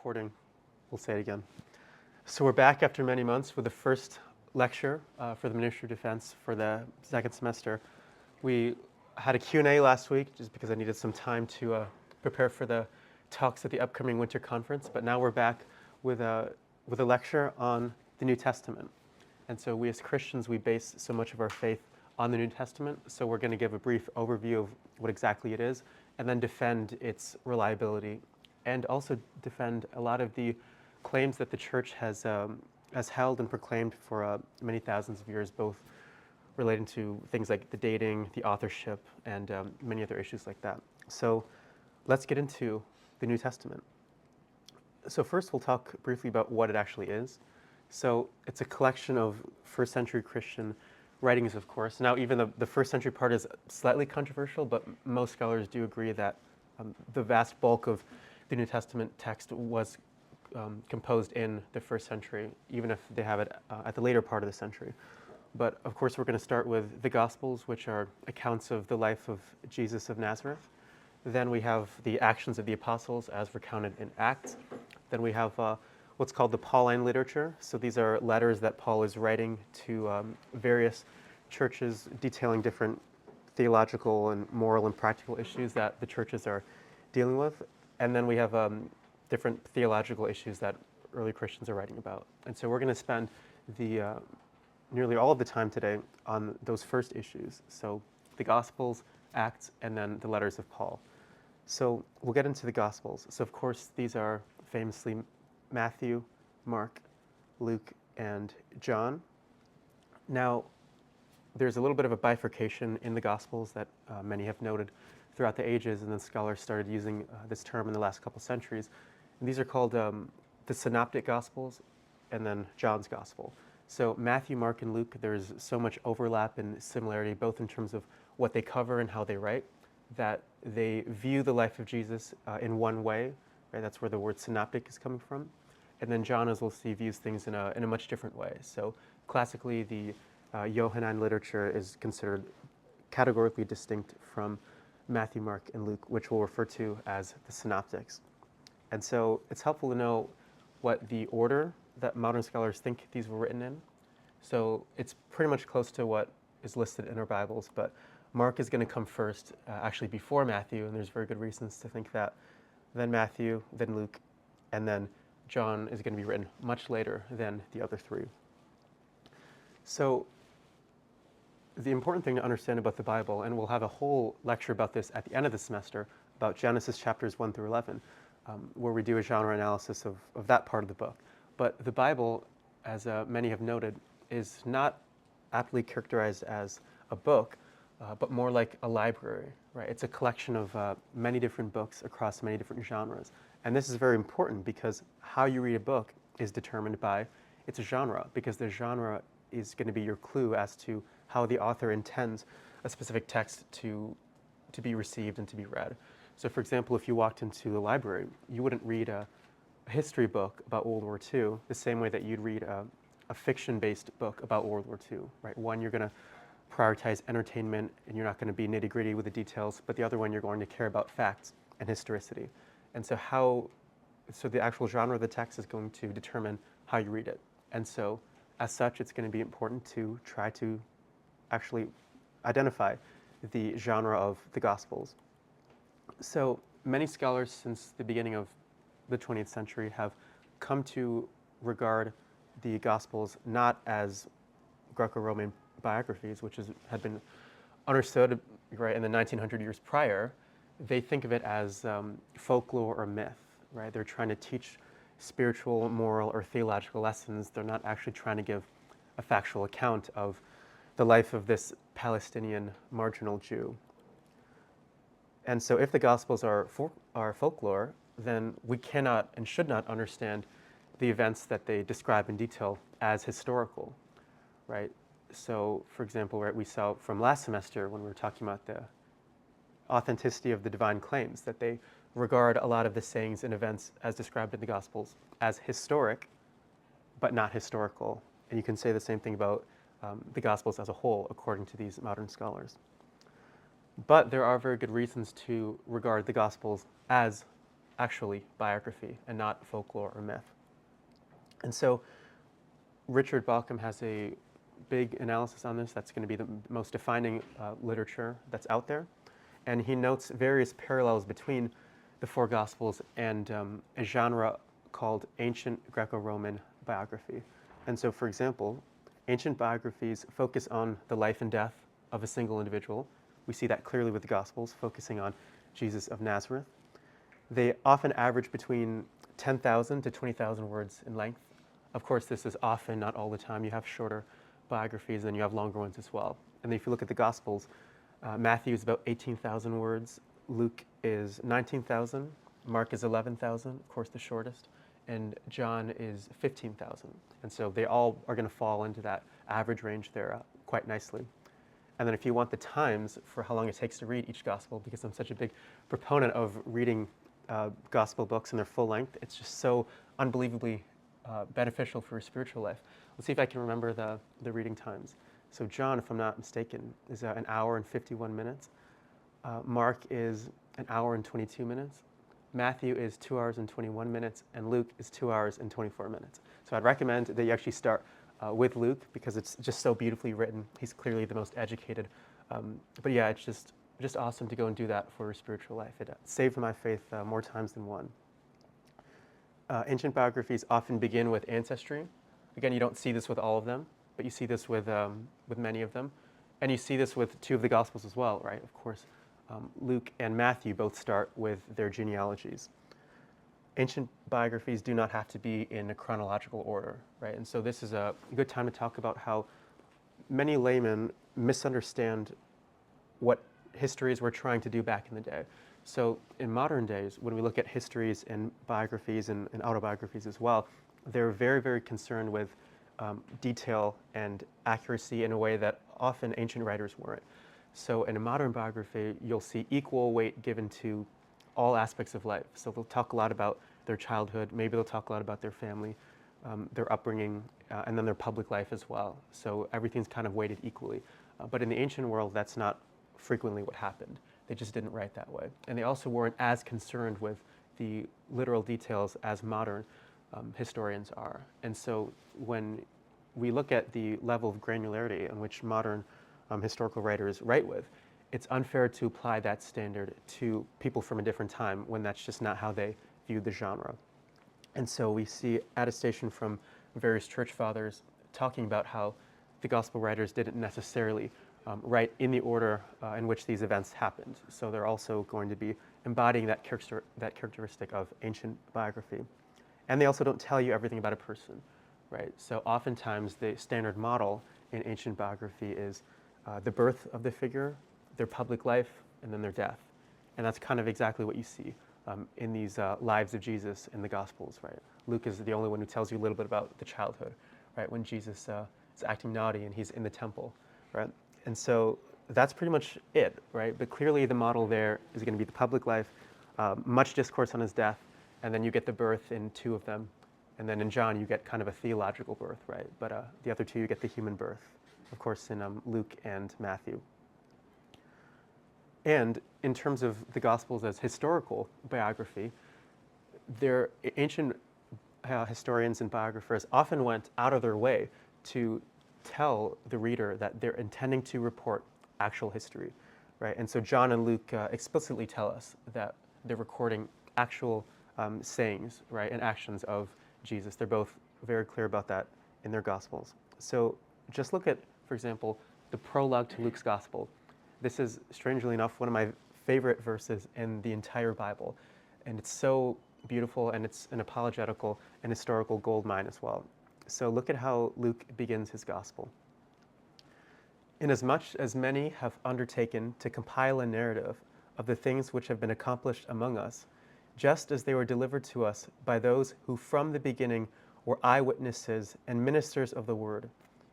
recording. We'll say it again. So we're back after many months with the first lecture for the Ministry of Defense for the second semester. We had a Q&A last week just because I needed some time to prepare for the talks at the upcoming winter conference, but now we're back with a lecture on the New Testament. And so we as Christians, we base so much of our faith on the New Testament, so we're going to give a brief overview of what exactly it is, and then defend its reliability, and also defend a lot of the claims that the church has held and proclaimed for many thousands of years, both relating to things like the dating, the authorship, and many other issues like that. So let's get into the New Testament. So first we'll talk briefly about what it actually is. So it's a collection of first century Christian writings, of course. Now even the first century part is slightly controversial, but most scholars do agree that the vast bulk of the New Testament text was composed in the first century, even if they have it at the later part of the century. But of course, we're going to start with the Gospels, which are accounts of the life of Jesus of Nazareth. Then we have the actions of the apostles as recounted in Acts. Then we have what's called the Pauline literature. So these are letters that Paul is writing to various churches detailing different theological and moral and practical issues that the churches are dealing with. And then we have different theological issues that early Christians are writing about. And so we're going to spend nearly all of the time today on those first issues. So the Gospels, Acts, and then the letters of Paul. So we'll get into the Gospels. So of course, these are famously Matthew, Mark, Luke, and John. Now, there's a little bit of a bifurcation in the Gospels that many have noted throughout the ages, and then scholars started using this term in the last couple centuries. And these are called the Synoptic Gospels and then John's Gospel. So Matthew, Mark, and Luke, there's so much overlap and similarity, both in terms of what they cover and how they write, that they view the life of Jesus in one way, right? That's where the word synoptic is coming from. And then John, as we'll see, views things in a much different way. So classically, the Johannine literature is considered categorically distinct from Matthew, Mark, and Luke, which we'll refer to as the synoptics. And so it's helpful to know what the order that modern scholars think these were written in. So it's pretty much close to what is listed in our Bibles, but Mark is going to come first, actually before Matthew, and there's very good reasons to think that. Then Matthew, then Luke, and then John is going to be written much later than the other three. So the important thing to understand about the Bible, and we'll have a whole lecture about this at the end of the semester, about Genesis chapters 1 through 11, where we do a genre analysis of that part of the book. But the Bible, as many have noted, is not aptly characterized as a book, but more like a library, right? It's a collection of many different books across many different genres. And this is very important because how you read a book is determined by its genre, because the genre is going to be your clue as to how the author intends a specific text to be received and to be read. So for example, if you walked into the library, you wouldn't read a history book about World War II the same way that you'd read a fiction-based book about World War II, right? One, you're going to prioritize entertainment and you're not going to be nitty-gritty with the details, but the other one, you're going to care about facts and historicity. And so the actual genre of the text is going to determine how you read it. And so as such, it's going to be important to try to actually identify the genre of the Gospels. So many scholars since the beginning of the 20th century have come to regard the Gospels not as Greco-Roman biographies, which had been understood right in the 1900 years prior. They think of it as folklore or myth, right? They're trying to teach spiritual, moral, or theological lessons. They're not actually trying to give a factual account of the life of this Palestinian marginal Jew. And so if the Gospels are folklore, then we cannot and should not understand the events that they describe in detail as historical, right? So, for example, right, we saw from last semester when we were talking about the authenticity of the divine claims, that they regard a lot of the sayings and events as described in the Gospels as historic, but not historical. And you can say the same thing about the Gospels as a whole, according to these modern scholars. But there are very good reasons to regard the Gospels as actually biography and not folklore or myth. And so Richard Bauckham has a big analysis on this. That's going to be the most defining literature that's out there. And he notes various parallels between the four Gospels and a genre called ancient Greco-Roman biography. And so, for example, ancient biographies focus on the life and death of a single individual. We see that clearly with the Gospels, focusing on Jesus of Nazareth. They often average between 10,000 to 20,000 words in length. Of course, this is often, not all the time. You have shorter biographies and you have longer ones as well. And if you look at the Gospels, Matthew is about 18,000 words, Luke is 19,000, Mark is 11,000, of course the shortest, and John is 15,000. And so they all are going to fall into that average range there quite nicely. And then if you want the times for how long it takes to read each gospel, because I'm such a big proponent of reading gospel books in their full length, it's just so unbelievably beneficial for your spiritual life. Let's see if I can remember the reading times. So John, if I'm not mistaken, is an hour and 51 minutes. Mark is an hour and 22 minutes. Matthew is 2 hours and 21 minutes, and Luke is 2 hours and 24 minutes. So I'd recommend that you actually start with Luke because it's just so beautifully written. He's clearly the most educated. But yeah, it's just awesome to go and do that for your spiritual life. It saved my faith more times than one. Ancient biographies often begin with ancestry. Again, you don't see this with all of them, but you see this with many of them. And you see this with two of the Gospels as well, right? Of course, Luke and Matthew both start with their genealogies. Ancient biographies do not have to be in a chronological order, right? And so this is a good time to talk about how many laymen misunderstand what histories were trying to do back in the day. So in modern days, when we look at histories and biographies and autobiographies as well, they're very, very concerned with detail and accuracy in a way that often ancient writers weren't. So in a modern biography, you'll see equal weight given to all aspects of life. So they'll talk a lot about their childhood, maybe they'll talk a lot about their family, their upbringing, and then their public life as well. So everything's kind of weighted equally. But in the ancient world, that's not frequently what happened. They just didn't write that way. And they also weren't as concerned with the literal details as modern historians are. And so when we look at the level of granularity in which modern historical writers write with, it's unfair to apply that standard to people from a different time when that's just not how they viewed the genre. And so we see attestation from various church fathers talking about how the gospel writers didn't necessarily write in the order in which these events happened. So they're also going to be embodying that characteristic of ancient biography. And they also don't tell you everything about a person, right? So oftentimes the standard model in ancient biography is the birth of the figure, their public life, and then their death. And that's kind of exactly what you see in these lives of Jesus in the Gospels, right? Luke is the only one who tells you a little bit about the childhood, right? When Jesus is acting naughty and he's in the temple, right? And so that's pretty much it, right? But clearly the model there is going to be the public life, much discourse on his death, and then you get the birth in two of them. And then in John, you get kind of a theological birth, right? But the other two, you get the human birth, of course, in Luke and Matthew. And in terms of the Gospels as historical biography, their ancient historians and biographers often went out of their way to tell the reader that they're intending to report actual history, right? And so John and Luke explicitly tell us that they're recording actual sayings, right, and actions of Jesus. They're both very clear about that in their Gospels. So just look at, for example, the prologue to Luke's Gospel. This is, strangely enough, one of my favorite verses in the entire Bible. And it's so beautiful, and it's an apologetical and historical gold mine as well. So look at how Luke begins his Gospel. Inasmuch as many have undertaken to compile a narrative of the things which have been accomplished among us, just as they were delivered to us by those who from the beginning were eyewitnesses and ministers of the word,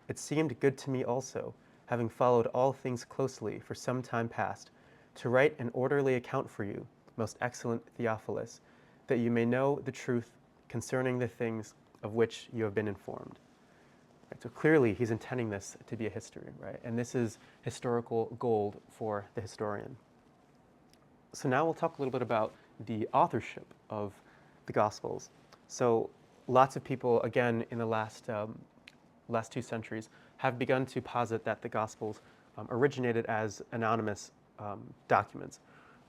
it seemed good to me also, having followed all things closely for some time past, to write an orderly account for you, most excellent Theophilus, that you may know the truth concerning the things of which you have been informed. Right, so clearly he's intending this to be a history, right? And this is historical gold for the historian. So now we'll talk a little bit about the authorship of the Gospels. So lots of people, again, in the last 2 centuries, have begun to posit that the Gospels originated as anonymous documents,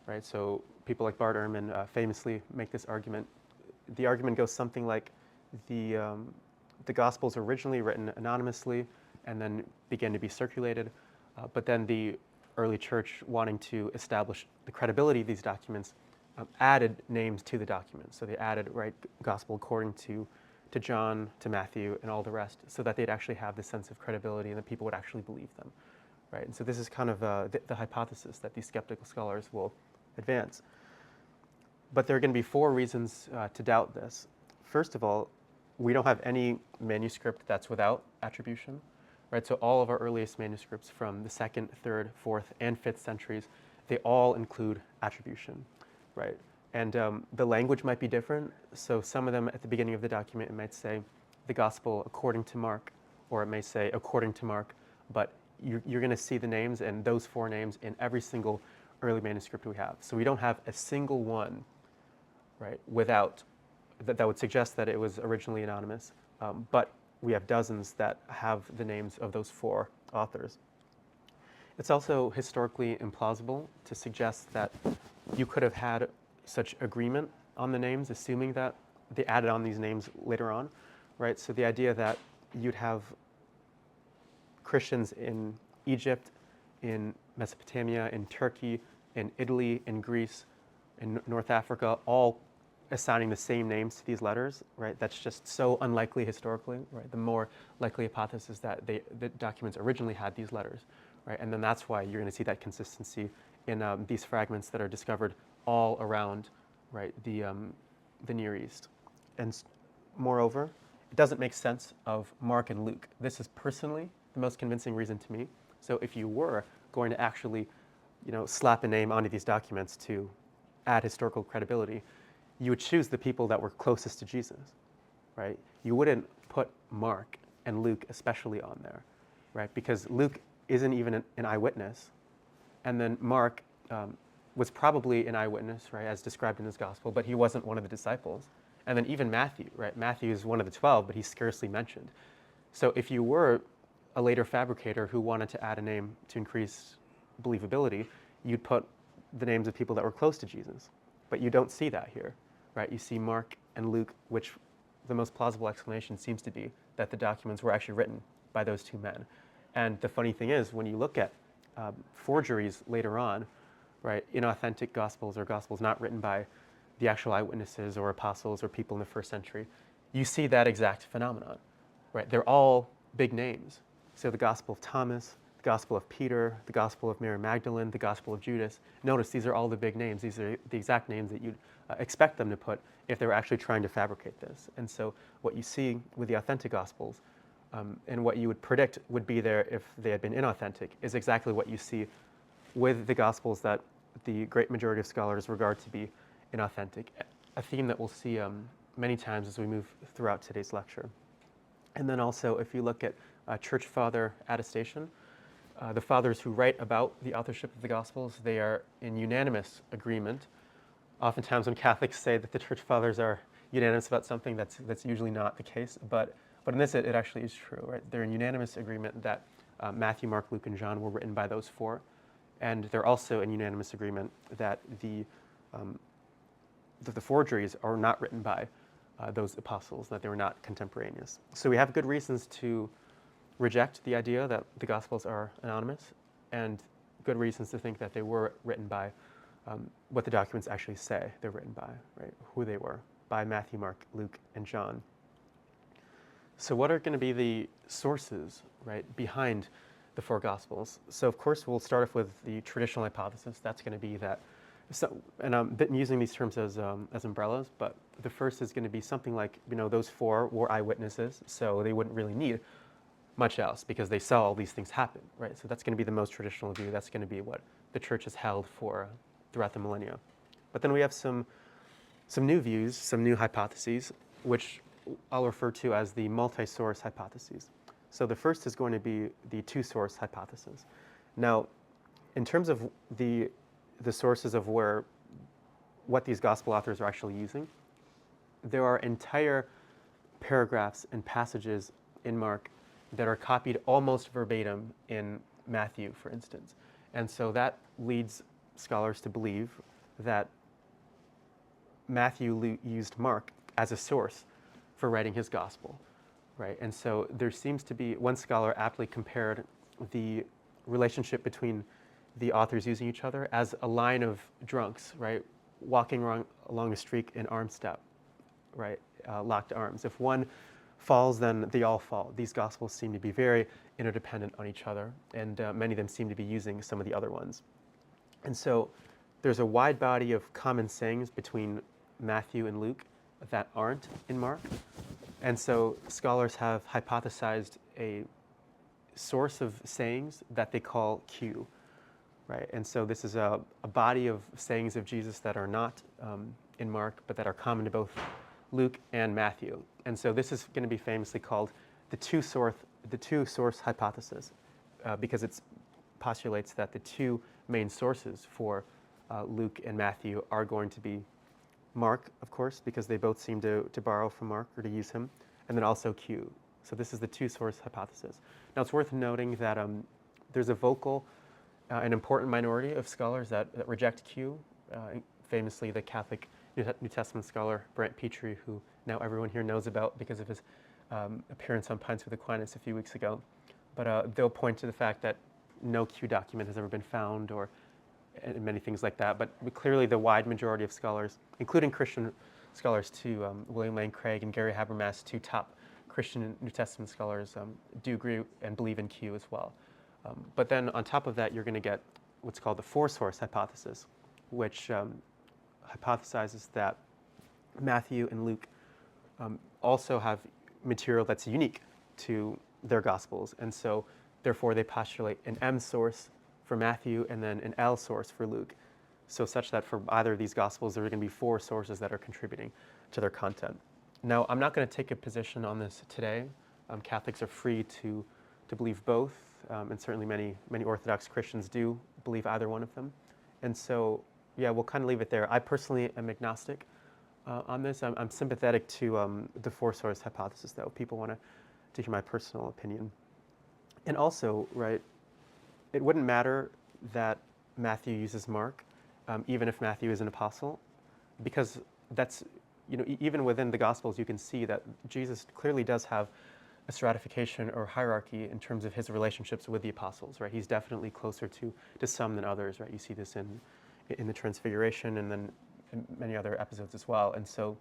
right? So people like Bart Ehrman famously make this argument. The argument goes something like the Gospels originally written anonymously and then began to be circulated, but then the early church, wanting to establish the credibility of these documents, added names to the documents. So they added, right, Gospel according to John, to Matthew, and all the rest, so that they'd actually have this sense of credibility and that people would actually believe them, right? And so this is kind of the hypothesis that these skeptical scholars will advance. But there are going to be 4 reasons to doubt this. First of all, we don't have any manuscript that's without attribution, right? So all of our earliest manuscripts from the 2nd, 3rd, 4th, and 5th centuries, they all include attribution, right? And the language might be different. So some of them at the beginning of the document, it might say the Gospel according to Mark, or it may say according to Mark, but you're going to see the names and those 4 names in every single early manuscript we have. So we don't have a single one, right, without that would suggest that it was originally anonymous, but we have dozens that have the names of those 4 authors. It's also historically implausible to suggest that you could have had such agreement on the names, assuming that they added on these names later on, right? So the idea that you'd have Christians in Egypt, in Mesopotamia, in Turkey, in Italy, in Greece, in North Africa, all assigning the same names to these letters, right? That's just so unlikely historically, right? The more likely hypothesis that the documents originally had these letters, right? And then that's why you're going to see that consistency in these fragments that are discovered all around, right, the Near East. And moreover, it doesn't make sense of Mark and Luke. This is personally the most convincing reason to me. So if you were going to actually, slap a name onto these documents to add historical credibility, you would choose the people that were closest to Jesus, right? You wouldn't put Mark and Luke especially on there, right? Because Luke isn't even an eyewitness, and then Mark was probably an eyewitness, right, as described in his gospel, but he wasn't one of the disciples. And then even Matthew, right? Matthew is one of the 12, but he's scarcely mentioned. So if you were a later fabricator who wanted to add a name to increase believability, you'd put the names of people that were close to Jesus. But you don't see that here, right? You see Mark and Luke, which the most plausible explanation seems to be that the documents were actually written by those 2 men. And the funny thing is, when you look at forgeries later on, right, inauthentic gospels or gospels not written by the actual eyewitnesses or apostles or people in the 1st century, you see that exact phenomenon, right? They're all big names. So the Gospel of Thomas, the Gospel of Peter, the Gospel of Mary Magdalene, the Gospel of Judas. Notice these are all the big names. These are the exact names that you'd expect them to put if they were actually trying to fabricate this. And so what you see with the authentic Gospels and what you would predict would be there if they had been inauthentic is exactly what you see with the Gospels that the great majority of scholars regard to be inauthentic, a theme that we'll see many times as we move throughout today's lecture. And then also, if you look at church father attestation, the fathers who write about the authorship of the Gospels, they are in unanimous agreement. Oftentimes when Catholics say that the church fathers are unanimous about something, that's usually not the case, but in this it actually is true, right? They're in unanimous agreement that Matthew, Mark, Luke, and John were written by those 4, and they're also in unanimous agreement that the forgeries are not written by those apostles, that they were not contemporaneous. So we have good reasons to reject the idea that the Gospels are anonymous, and good reasons to think that they were written by what the documents actually say they're written by, right? Who they were, by Matthew, Mark, Luke, and John. So what are going to be the sources, right, behind the 4 Gospels? So of course we'll start off with the traditional hypothesis. That's going to be that, and I'm using these terms as umbrellas, but the first is going to be something like, those 4 were eyewitnesses, so they wouldn't really need much else because they saw all these things happen, right? So that's going to be the most traditional view. That's going to be what the church has held for throughout the millennia. But then we have some new views, some new hypotheses, which I'll refer to as the multi-source hypotheses. So the first is going to be the 2-source hypothesis. Now, in terms of the sources of where what these gospel authors are actually using. There are entire paragraphs and passages in Mark that are copied almost verbatim in Matthew, for instance. And so that leads scholars to believe that Matthew used Mark as a source for writing his gospel, right? And so there seems to be, one scholar aptly compared the relationship between the authors using each other as a line of drunks, right? Walking along a street in arm step, right? Locked arms. If one falls, then they all fall. These gospels seem to be very interdependent on each other, and many of them seem to be using some of the other ones. And so there's a wide body of common sayings between Matthew and Luke that aren't in Mark. And so scholars have hypothesized a source of sayings that they call Q, right? And so this is a body of sayings of Jesus that are not in Mark, but that are common to both Luke and Matthew. And so this is going to be famously called the two-source hypothesis, because it postulates that the two main sources for Luke and Matthew are going to be Mark, of course, because they both seem to borrow from Mark or to use him, and then also Q. So this is the two-source hypothesis. Now it's worth noting that there's a vocal an important minority of scholars that reject Q, famously the Catholic New Testament scholar Brent Petrie, who now everyone here knows about because of his appearance on Pints with Aquinas a few weeks ago. But they'll point to the fact that no Q document has ever been found, and many things like that. But clearly the wide majority of scholars, including Christian scholars too, William Lane Craig and Gary Habermas, two top Christian New Testament scholars, do agree and believe in Q as well. But then on top of that, you're going to get what's called the four-source hypothesis, which hypothesizes that Matthew and Luke also have material that's unique to their Gospels. And so therefore they postulate an M source for Matthew and then an L source for Luke. So such that for either of these Gospels, there are going to be four sources that are contributing to their content. Now, I'm not going to take a position on this today. Catholics are free to believe both, and certainly many Orthodox Christians do believe either one of them. And so, yeah, we'll kind of leave it there. I personally am agnostic on this. I'm sympathetic to the four-source hypothesis, though. People want to hear my personal opinion. And also, right, it wouldn't matter that Matthew uses Mark, even if Matthew is an apostle, because that's, even within the Gospels, you can see that Jesus clearly does have a stratification or hierarchy in terms of his relationships with the apostles, right? He's definitely closer to some than others, right? You see this in the Transfiguration and then in many other episodes as well. And so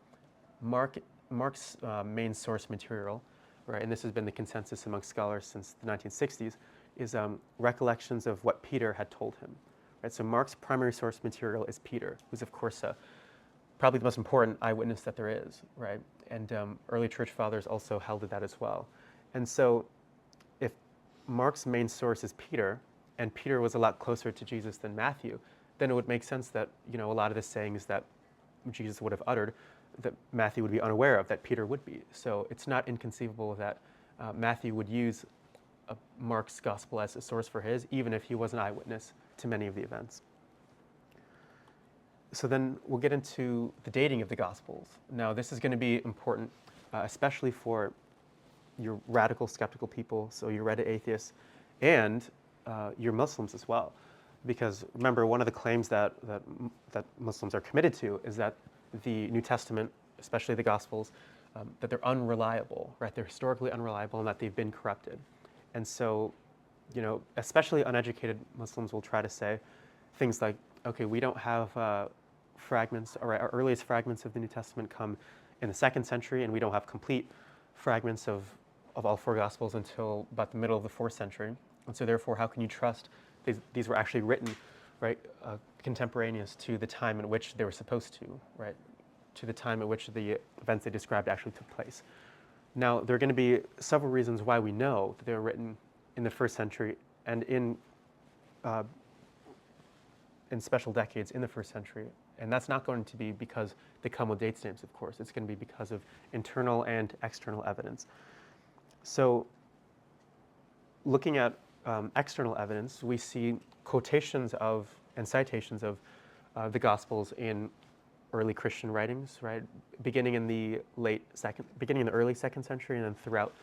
Mark's main source material, right, and this has been the consensus among scholars since the 1960s, is recollections of what Peter had told him, right? So Mark's primary source material is Peter, who's of course probably the most important eyewitness that there is, right? And early church fathers also held to that as well. And so if Mark's main source is Peter, and Peter was a lot closer to Jesus than Matthew, then it would make sense that, a lot of the sayings that Jesus would have uttered, that Matthew would be unaware of, that Peter would be. So it's not inconceivable that Matthew would use Mark's gospel as a source for his, even if he was an eyewitness to many of the events. So then we'll get into the dating of the Gospels. Now, this is going to be important, especially for your radical skeptical people, so your Reddit atheists, and your Muslims as well. Because remember, one of the claims that Muslims are committed to is that the New Testament, especially the Gospels, that they're unreliable, right? They're historically unreliable and that they've been corrupted. And so, especially uneducated Muslims will try to say things like, okay, we don't have fragments, or our earliest fragments of the New Testament come in the 2nd century, and we don't have complete fragments of all four Gospels until about the middle of the 4th century. And so therefore, how can you trust these were actually written, right, contemporaneous to the time in which they were supposed to, right, to the time at which the events they described actually took place. Now, there are going to be several reasons why we know that they were written in the 1st century and in special decades in the 1st century. And that's not going to be because they come with date stamps, of course. It's going to be because of internal and external evidence. So looking at external evidence, we see quotations of and citations of the Gospels in early Christian writings, right? Beginning in the early second century, and then throughout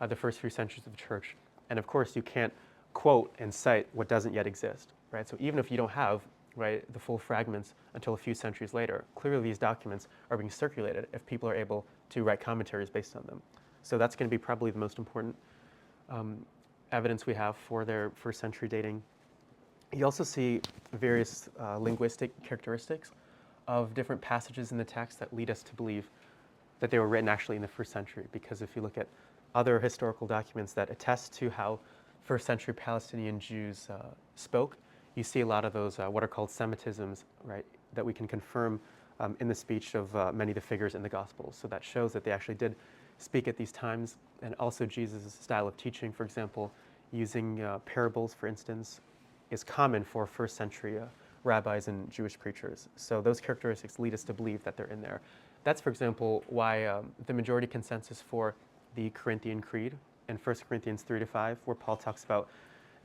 the first few centuries of the church. And of course, you can't quote and cite what doesn't yet exist, right? So even if you don't have, right, the full fragments until a few centuries later, clearly these documents are being circulated if people are able to write commentaries based on them. So that's going to be probably the most important evidence we have for their first century dating. You also see various linguistic characteristics of different passages in the text that lead us to believe that they were written actually in the first century, because if you look at other historical documents that attest to how first century Palestinian Jews spoke, you see a lot of those what are called Semitisms, right, that we can confirm in the speech of many of the figures in the Gospels. So that shows that they actually did speak at these times. And also Jesus' style of teaching, for example, using parables, for instance, is common for first century rabbis and Jewish preachers. So those characteristics lead us to believe that they're in there. That's, for example, why the majority consensus for the Corinthian Creed in 1 Corinthians 3-5, where Paul talks about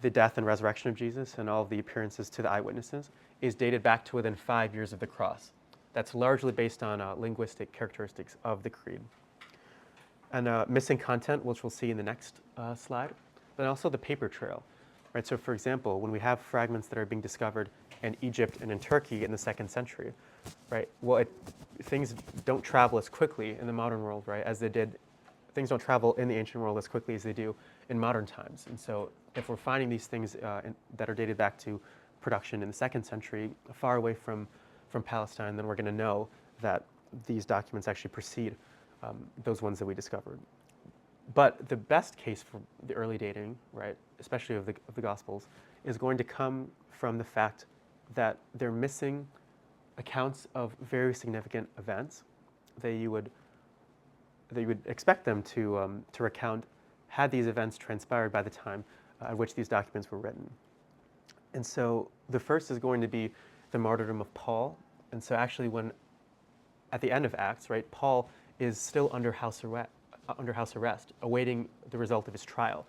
the death and resurrection of Jesus and all of the appearances to the eyewitnesses, is dated back to within 5 years of the cross. That's largely based on linguistic characteristics of the creed. And missing content, which we'll see in the next slide, but also the paper trail. Right, so for example, when we have fragments that are being discovered in Egypt and in Turkey in the 2nd century, right, well, things don't travel as quickly in the modern world, right, as they did. Things don't travel in the ancient world as quickly as they do in modern times. And so if we're finding these things that are dated back to production in the 2nd century, far away from Palestine, then we're going to know that these documents actually precede those ones that we discovered. But the best case for the early dating, right, especially of the Gospels, is going to come from the fact that they're missing accounts of very significant events that you would expect them to recount had these events transpired by the time at which these documents were written. And so the first is going to be the martyrdom of Paul. And so actually at the end of Acts, right, Paul is still under house arrest, awaiting the result of his trial.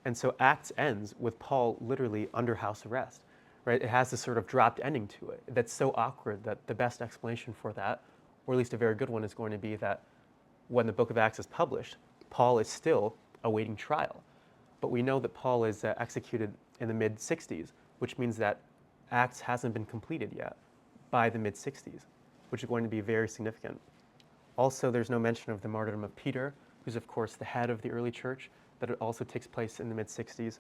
And so Acts ends with Paul literally under house arrest, right? It has this sort of dropped ending to it that's so awkward that the best explanation for that, or at least a very good one, is going to be that when the book of Acts is published, Paul is still awaiting trial. But we know that Paul is executed in the mid-60s, which means that Acts hasn't been completed yet by the mid-60s, which is going to be very significant. Also, there's no mention of the martyrdom of Peter, who's of course the head of the early church, that it also takes place in the mid-60s.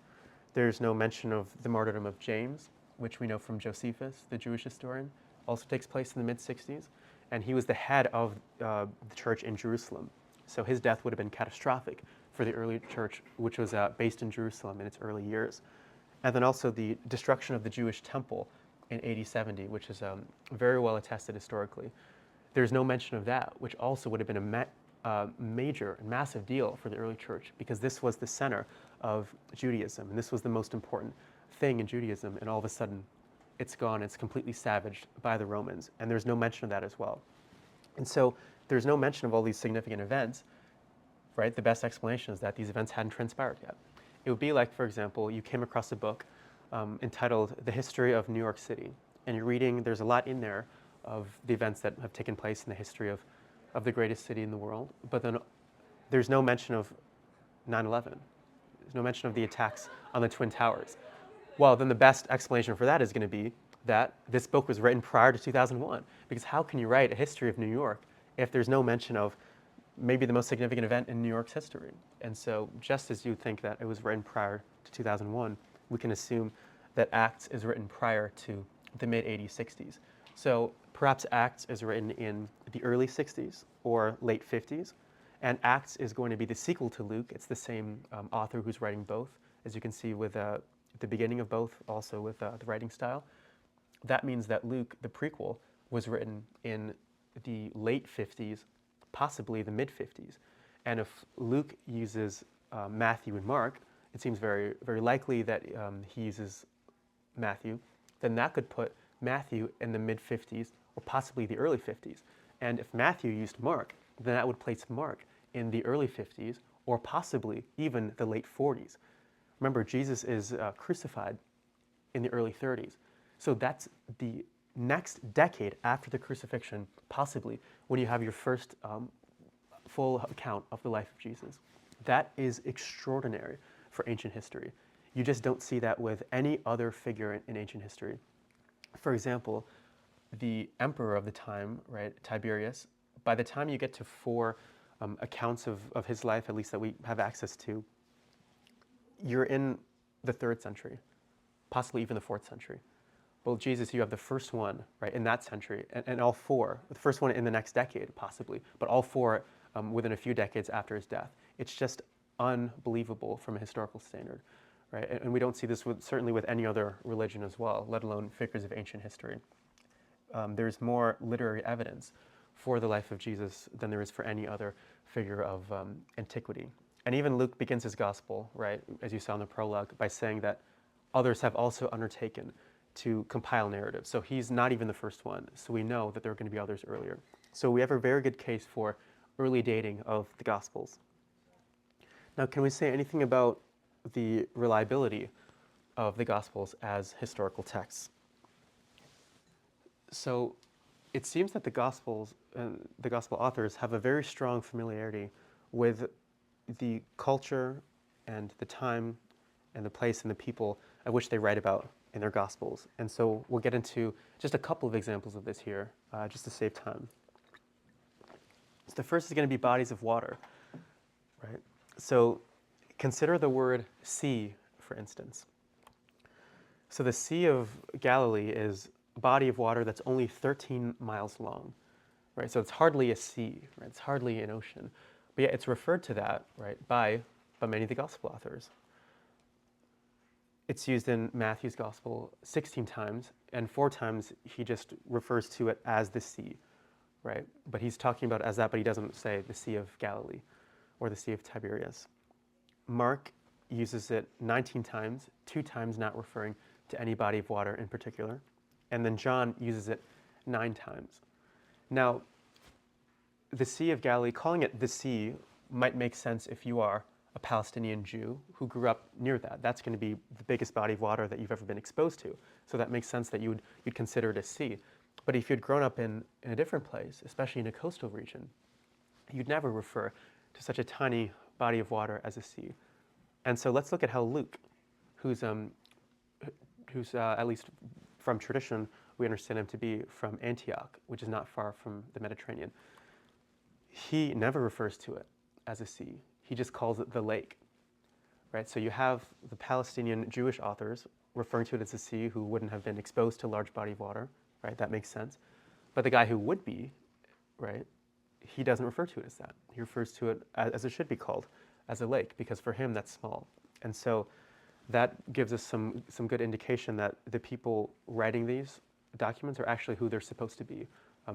There's no mention of the martyrdom of James, which we know from Josephus, the Jewish historian, also takes place in the mid-60s. And he was the head of the church in Jerusalem. So his death would have been catastrophic for the early church, which was based in Jerusalem in its early years. And then also the destruction of the Jewish temple in AD 70, which is very well attested historically. There's no mention of that, which also would have been a major and massive deal for the early church, because this was the center of Judaism, and this was the most important thing in Judaism, and all of a sudden it's gone, it's completely savaged by the Romans, and there's no mention of that as well. And so there's no mention of all these significant events, right? The best explanation is that these events hadn't transpired yet. It would be like, for example, you came across a book entitled The History of New York City, and you're reading, there's a lot in there of the events that have taken place in the history of the greatest city in the world, but then there's no mention of 9/11. There's no mention of the attacks on the Twin Towers. Well, then the best explanation for that is going to be that this book was written prior to 2001, because how can you write a history of New York if there's no mention of maybe the most significant event in New York's history? And so just as you think that it was written prior to 2001, we can assume that Acts is written prior to the mid-AD 60s. So perhaps Acts is written in the early 60s or late 50s, and Acts is going to be the sequel to Luke. It's the same author who's writing both, as you can see with the beginning of both, also with the writing style. That means that Luke, the prequel, was written in the late 50s, possibly the mid-50s. And if Luke uses Matthew and Mark, it seems very, very likely that he uses Matthew, then that could put Matthew in the mid-50s or possibly the early 50s. And if Matthew used Mark, then that would place Mark in the early 50s or possibly even the late 40s. Remember, Jesus is crucified in the early 30s. So that's the next decade after the crucifixion, possibly, when you have your first full account of the life of Jesus. That is extraordinary for ancient history. You just don't see that with any other figure in ancient history. For example, the emperor of the time, right, Tiberius, by the time you get to four accounts of his life, at least that we have access to, you're in the 3rd century, possibly even the 4th century. Well, Jesus, you have the first one, right, in that century, and all four, the first one in the next decade, possibly, but all four within a few decades after his death. It's just unbelievable from a historical standard, right? And we don't see this certainly with any other religion as well, let alone figures of ancient history. There's more literary evidence for the life of Jesus than there is for any other figure of antiquity. And even Luke begins his gospel, right, as you saw in the prologue, by saying that others have also undertaken to compile narratives. So he's not even the first one. So we know that there are going to be others earlier. So we have a very good case for early dating of the Gospels. Now, can we say anything about the reliability of the Gospels as historical texts? So it seems that the Gospels and the Gospel authors have a very strong familiarity with the culture and the time and the place and the people at which they write about in their Gospels. And so we'll get into just a couple of examples of this here, just to save time. So the first is going to be bodies of water, right? So consider the word sea, for instance. So the Sea of Galilee is a body of water that's only 13 miles long, right? So it's hardly a sea, right? It's hardly an ocean. But yet it's referred to that, right, by many of the Gospel authors. It's used in Matthew's Gospel 16 times, and 4 times he just refers to it as the sea, right? But he's talking about it as that, but he doesn't say the Sea of Galilee or the Sea of Tiberias. Mark uses it 19 times, 2 times not referring to any body of water in particular. And then John uses it 9 times. Now, the Sea of Galilee, calling it the sea might make sense if you are a Palestinian Jew who grew up near that. That's going to be the biggest body of water that you've ever been exposed to. So that makes sense that you'd consider it a sea. But if you'd grown up in a different place, especially in a coastal region, you'd never refer to such a tiny body of water as a sea. And so let's look at how Luke, who's at least from tradition, we understand him to be from Antioch, which is not far from the Mediterranean. He never refers to it as a sea. He just calls it the lake, right? So you have the Palestinian Jewish authors referring to it as a sea who wouldn't have been exposed to a large body of water, right? That makes sense. But the guy who would be, right, he doesn't refer to it as that. He refers to it as it should be called, as a lake, because for him that's small. And so that gives us some good indication that the people writing these documents are actually who they're supposed to be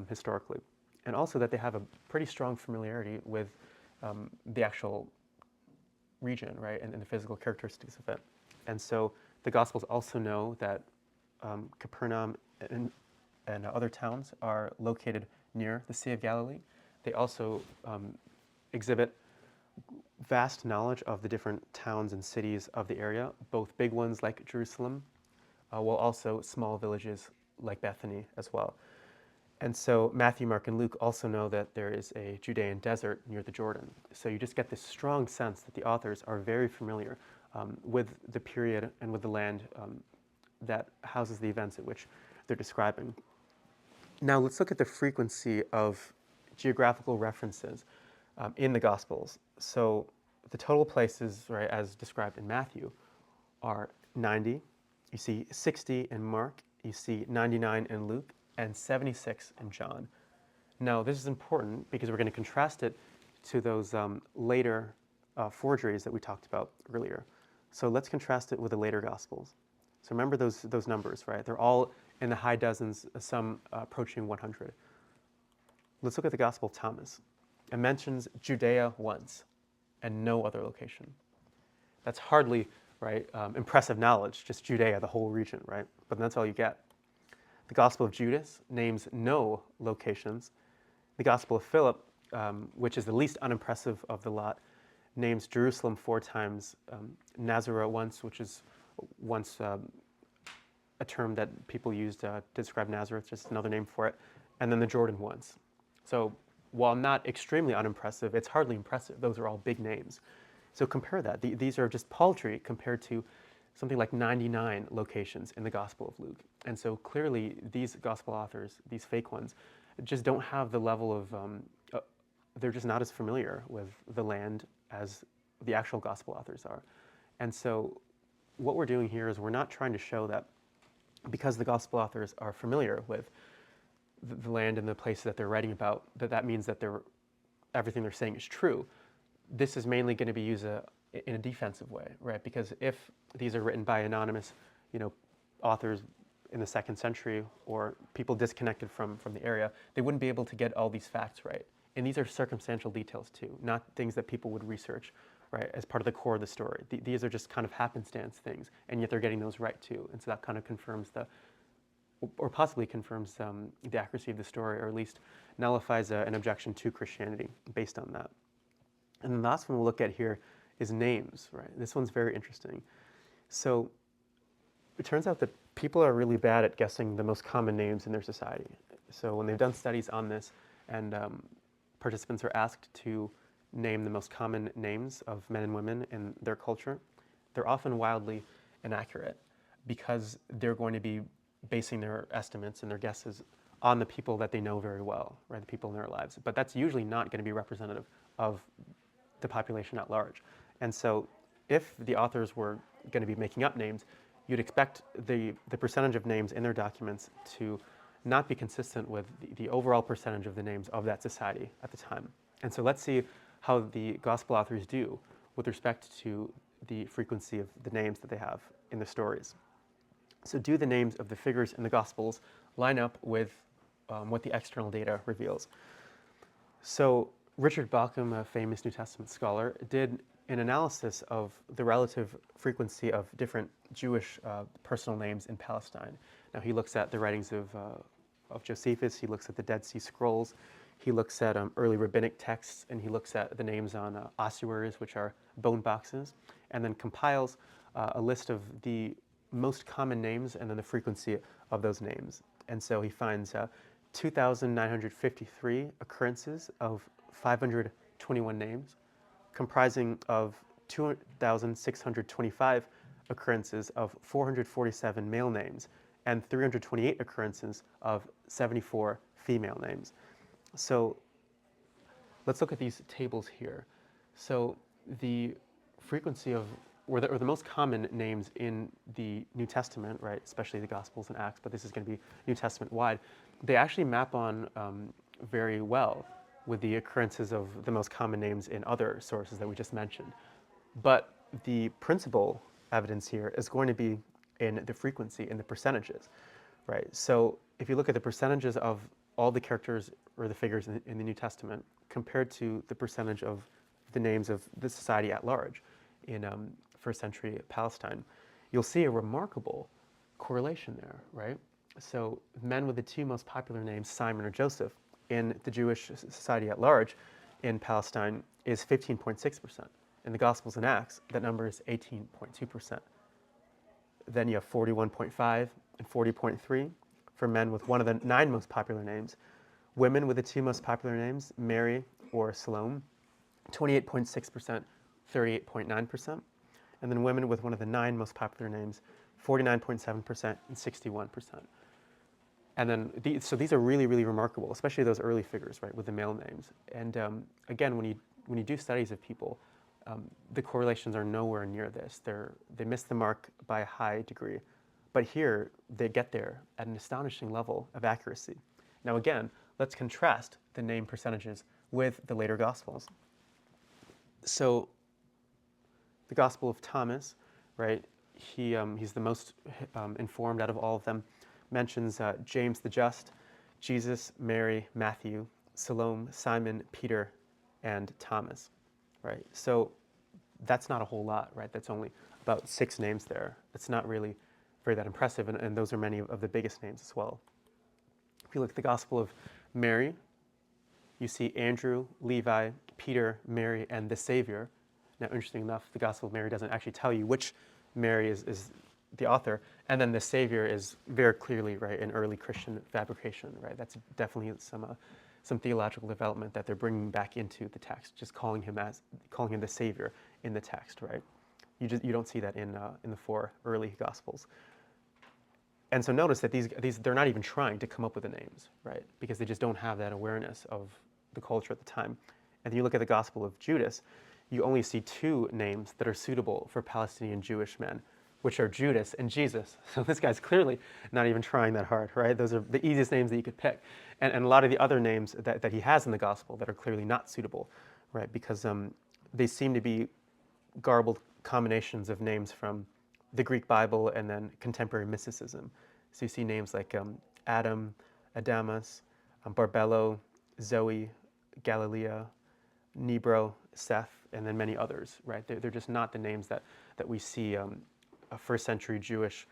historically. And also that they have a pretty strong familiarity with the actual region, right, and the physical characteristics of it. And so the Gospels also know that Capernaum and other towns are located near the Sea of Galilee. They also exhibit vast knowledge of the different towns and cities of the area, both big ones like Jerusalem, while also small villages like Bethany as well. And so Matthew, Mark, and Luke also know that there is a Judean desert near the Jordan. So you just get this strong sense that the authors are very familiar with the period and with the land that houses the events at which they're describing. Now let's look at the frequency of geographical references in the Gospels. So the total places, right, as described in Matthew, are 90. You see 60 in Mark. You see 99 in Luke, and 76 in John. Now, this is important because we're going to contrast it to those later forgeries that we talked about earlier. So let's contrast it with the later Gospels. So remember those numbers, right? They're all in the high dozens, some approaching 100. Let's look at the Gospel of Thomas. It mentions Judea once and no other location. That's hardly, right, impressive knowledge, just Judea, the whole region, right? But that's all you get. The Gospel of Judas names no locations. The Gospel of Philip, which is the least unimpressive of the lot, names Jerusalem 4 times, Nazareth once, which is once a term that people used to describe Nazareth, just another name for it, and then the Jordan ones. So while not extremely unimpressive, it's hardly impressive. Those are all big names. So compare that. These are just paltry compared to something like 99 locations in the Gospel of Luke. And so clearly these gospel authors, these fake ones, just don't have the level of, they're just not as familiar with the land as the actual gospel authors are. And so what we're doing here is we're not trying to show that because the gospel authors are familiar with the land and the places that they're writing about, that means that everything they're saying is true. This is mainly going to be used in a defensive way, right? Because if these are written by anonymous, authors in the 2nd century or people disconnected from the area, they wouldn't be able to get all these facts right. And these are circumstantial details too, not things that people would research, right, as part of the core of the story. These are just kind of happenstance things, and yet they're getting those right too. And so that kind of confirms or possibly confirms the accuracy of the story, or at least nullifies an objection to Christianity based on that. And the last one we'll look at here is names, right? This one's very interesting. So it turns out that people are really bad at guessing the most common names in their society. So when they've done studies on this and participants are asked to name the most common names of men and women in their culture, they're often wildly inaccurate because they're going to be basing their estimates and their guesses on the people that they know very well, right? The people in their lives. But that's usually not going to be representative of the population at large. And so if the authors were going to be making up names, you'd expect the percentage of names in their documents to not be consistent with the overall percentage of the names of that society at the time. And so let's see how the gospel authors do with respect to the frequency of the names that they have in the stories. So do the names of the figures in the Gospels line up with what the external data reveals? So Richard Bauckham, a famous New Testament scholar, did an analysis of the relative frequency of different Jewish personal names in Palestine. Now he looks at the writings of Josephus, he looks at the Dead Sea Scrolls, he looks at early rabbinic texts, and he looks at the names on ossuaries, which are bone boxes, and then compiles a list of the most common names and then the frequency of those names. And so he finds 2,953 occurrences of 521 names, comprising of 2,625 occurrences of 447 male names and 328 occurrences of 74 female names. So let's look at these tables here. So the frequency of, or the most common names in the New Testament, right, especially the Gospels and Acts, but this is going to be New Testament wide, they actually map on very well with the occurrences of the most common names in other sources that we just mentioned. But the principal evidence here is going to be in the frequency, in the percentages, right? So if you look at the percentages of all the characters or the figures in the New Testament compared to the percentage of the names of the society at large in first century Palestine, you'll see a remarkable correlation there, right? So men with the two most popular names, Simon or Joseph, in the Jewish society at large in Palestine is 15.6%. In the Gospels and Acts, that number is 18.2%. Then you have 41.5 and 40.3 for men with one of the 9 most popular names. Women with the 2 most popular names, Mary or Salome, 28.6%, 38.9%. And then women with one of the 9 most popular names, 49.7% and 61%. And then, so these are really, really remarkable, especially those early figures, right, with the male names. And again, when you do studies of people, the correlations are nowhere near this. They miss the mark by a high degree. But here, they get there at an astonishing level of accuracy. Now again, let's contrast the name percentages with the later Gospels. So the Gospel of Thomas, right, he's the most informed out of all of them, mentions James the Just, Jesus, Mary, Matthew, Salome, Simon, Peter, and Thomas, right? So that's not a whole lot, right? That's only about 6 names there. It's not really very that impressive, and those are many of the biggest names as well. If you look at the Gospel of Mary, you see Andrew, Levi, Peter, Mary, and the Savior. Now, interesting enough, the Gospel of Mary doesn't actually tell you which Mary is the author, and then the Savior is very clearly, right, an early Christian fabrication, right? That's definitely some theological development that they're bringing back into the text, just calling him the Savior in the text, right? You don't see that in the four early Gospels. And so notice that these they're not even trying to come up with the names, right? Because they just don't have that awareness of the culture at the time. And you look at the Gospel of Judas, you only see two names that are suitable for Palestinian Jewish men, which are Judas and Jesus. So this guy's clearly not even trying that hard, right? Those are the easiest names that you could pick. And a lot of the other names that he has in the Gospel that are clearly not suitable, right? Because they seem to be garbled combinations of names from the Greek Bible and then contemporary mysticism. So you see names like Adam, Adamas, Barbello, Zoe, Galilea, Nebro, Seth, and then many others, right? They're just not the names that we see a first century Jewish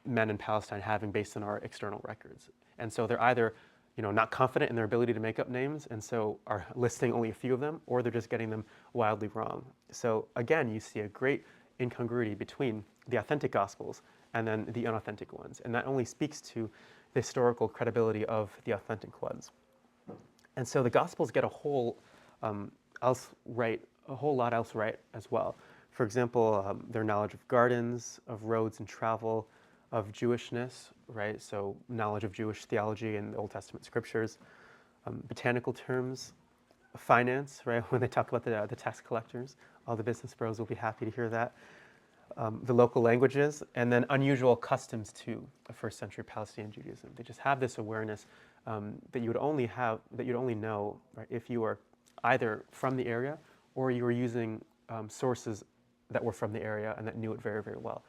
men in Palestine having based on our external records. And so they're either not confident in their ability to make up names, and so are listing only a few of them, or they're just getting them wildly wrong. So again, you see a great incongruity between the authentic Gospels and then the unauthentic ones, and that only speaks to the historical credibility of the authentic ones. And so the Gospels get a whole lot else right as well. For example, their knowledge of gardens, of roads and travel, of Jewishness, right? So knowledge of Jewish theology and the Old Testament scriptures, botanical terms, finance, right? When they talk about the tax collectors, all the business bros will be happy to hear that. The local languages, and then unusual customs too of first century Palestinian Judaism. They just have this awareness that you'd only know, right, if you are either from the area or you were using sources that were from the area and that knew it very, very well.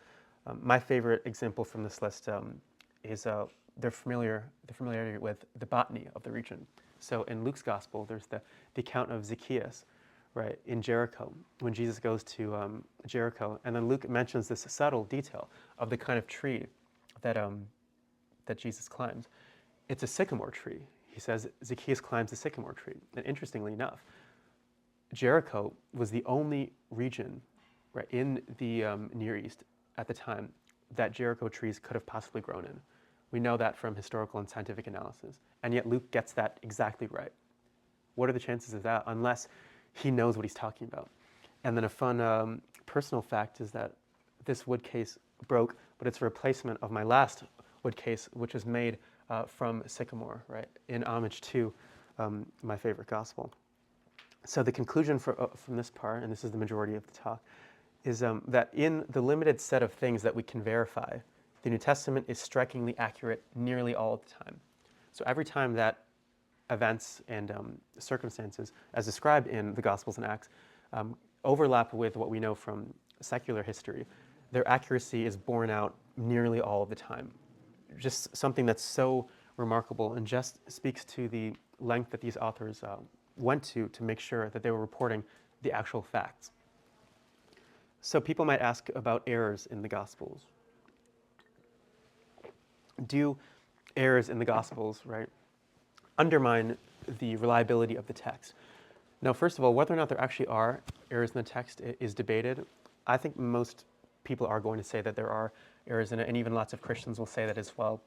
My favorite example from this list is their familiarity with the botany of the region. So in Luke's gospel, there's the account of Zacchaeus, right, in Jericho, when Jesus goes to Jericho, and then Luke mentions this subtle detail of the kind of tree that Jesus climbs. It's a sycamore tree. He says Zacchaeus climbs a sycamore tree. And interestingly enough, Jericho was the only region, right, in the Near East at the time that Jericho trees could have possibly grown in. We know that from historical and scientific analysis, and yet Luke gets that exactly right. What are the chances of that, unless he knows what he's talking about? And then a fun personal fact is that this wood case broke, but it's a replacement of my last wood case, which is made from sycamore, right, in homage to my favorite gospel. So the conclusion from this part, and this is the majority of the talk, is that in the limited set of things that we can verify, the New Testament is strikingly accurate nearly all of the time. So every time that events and circumstances, as described in the Gospels and Acts, overlap with what we know from secular history, their accuracy is borne out nearly all of the time. Just something that's so remarkable and just speaks to the length that these authors went to make sure that they were reporting the actual facts. So people might ask about errors in the Gospels. Do errors in the Gospels, right, undermine the reliability of the text? Now, first of all, whether or not there actually are errors in the text is debated. I think most people are going to say that there are errors in it, and even lots of Christians will say that as well.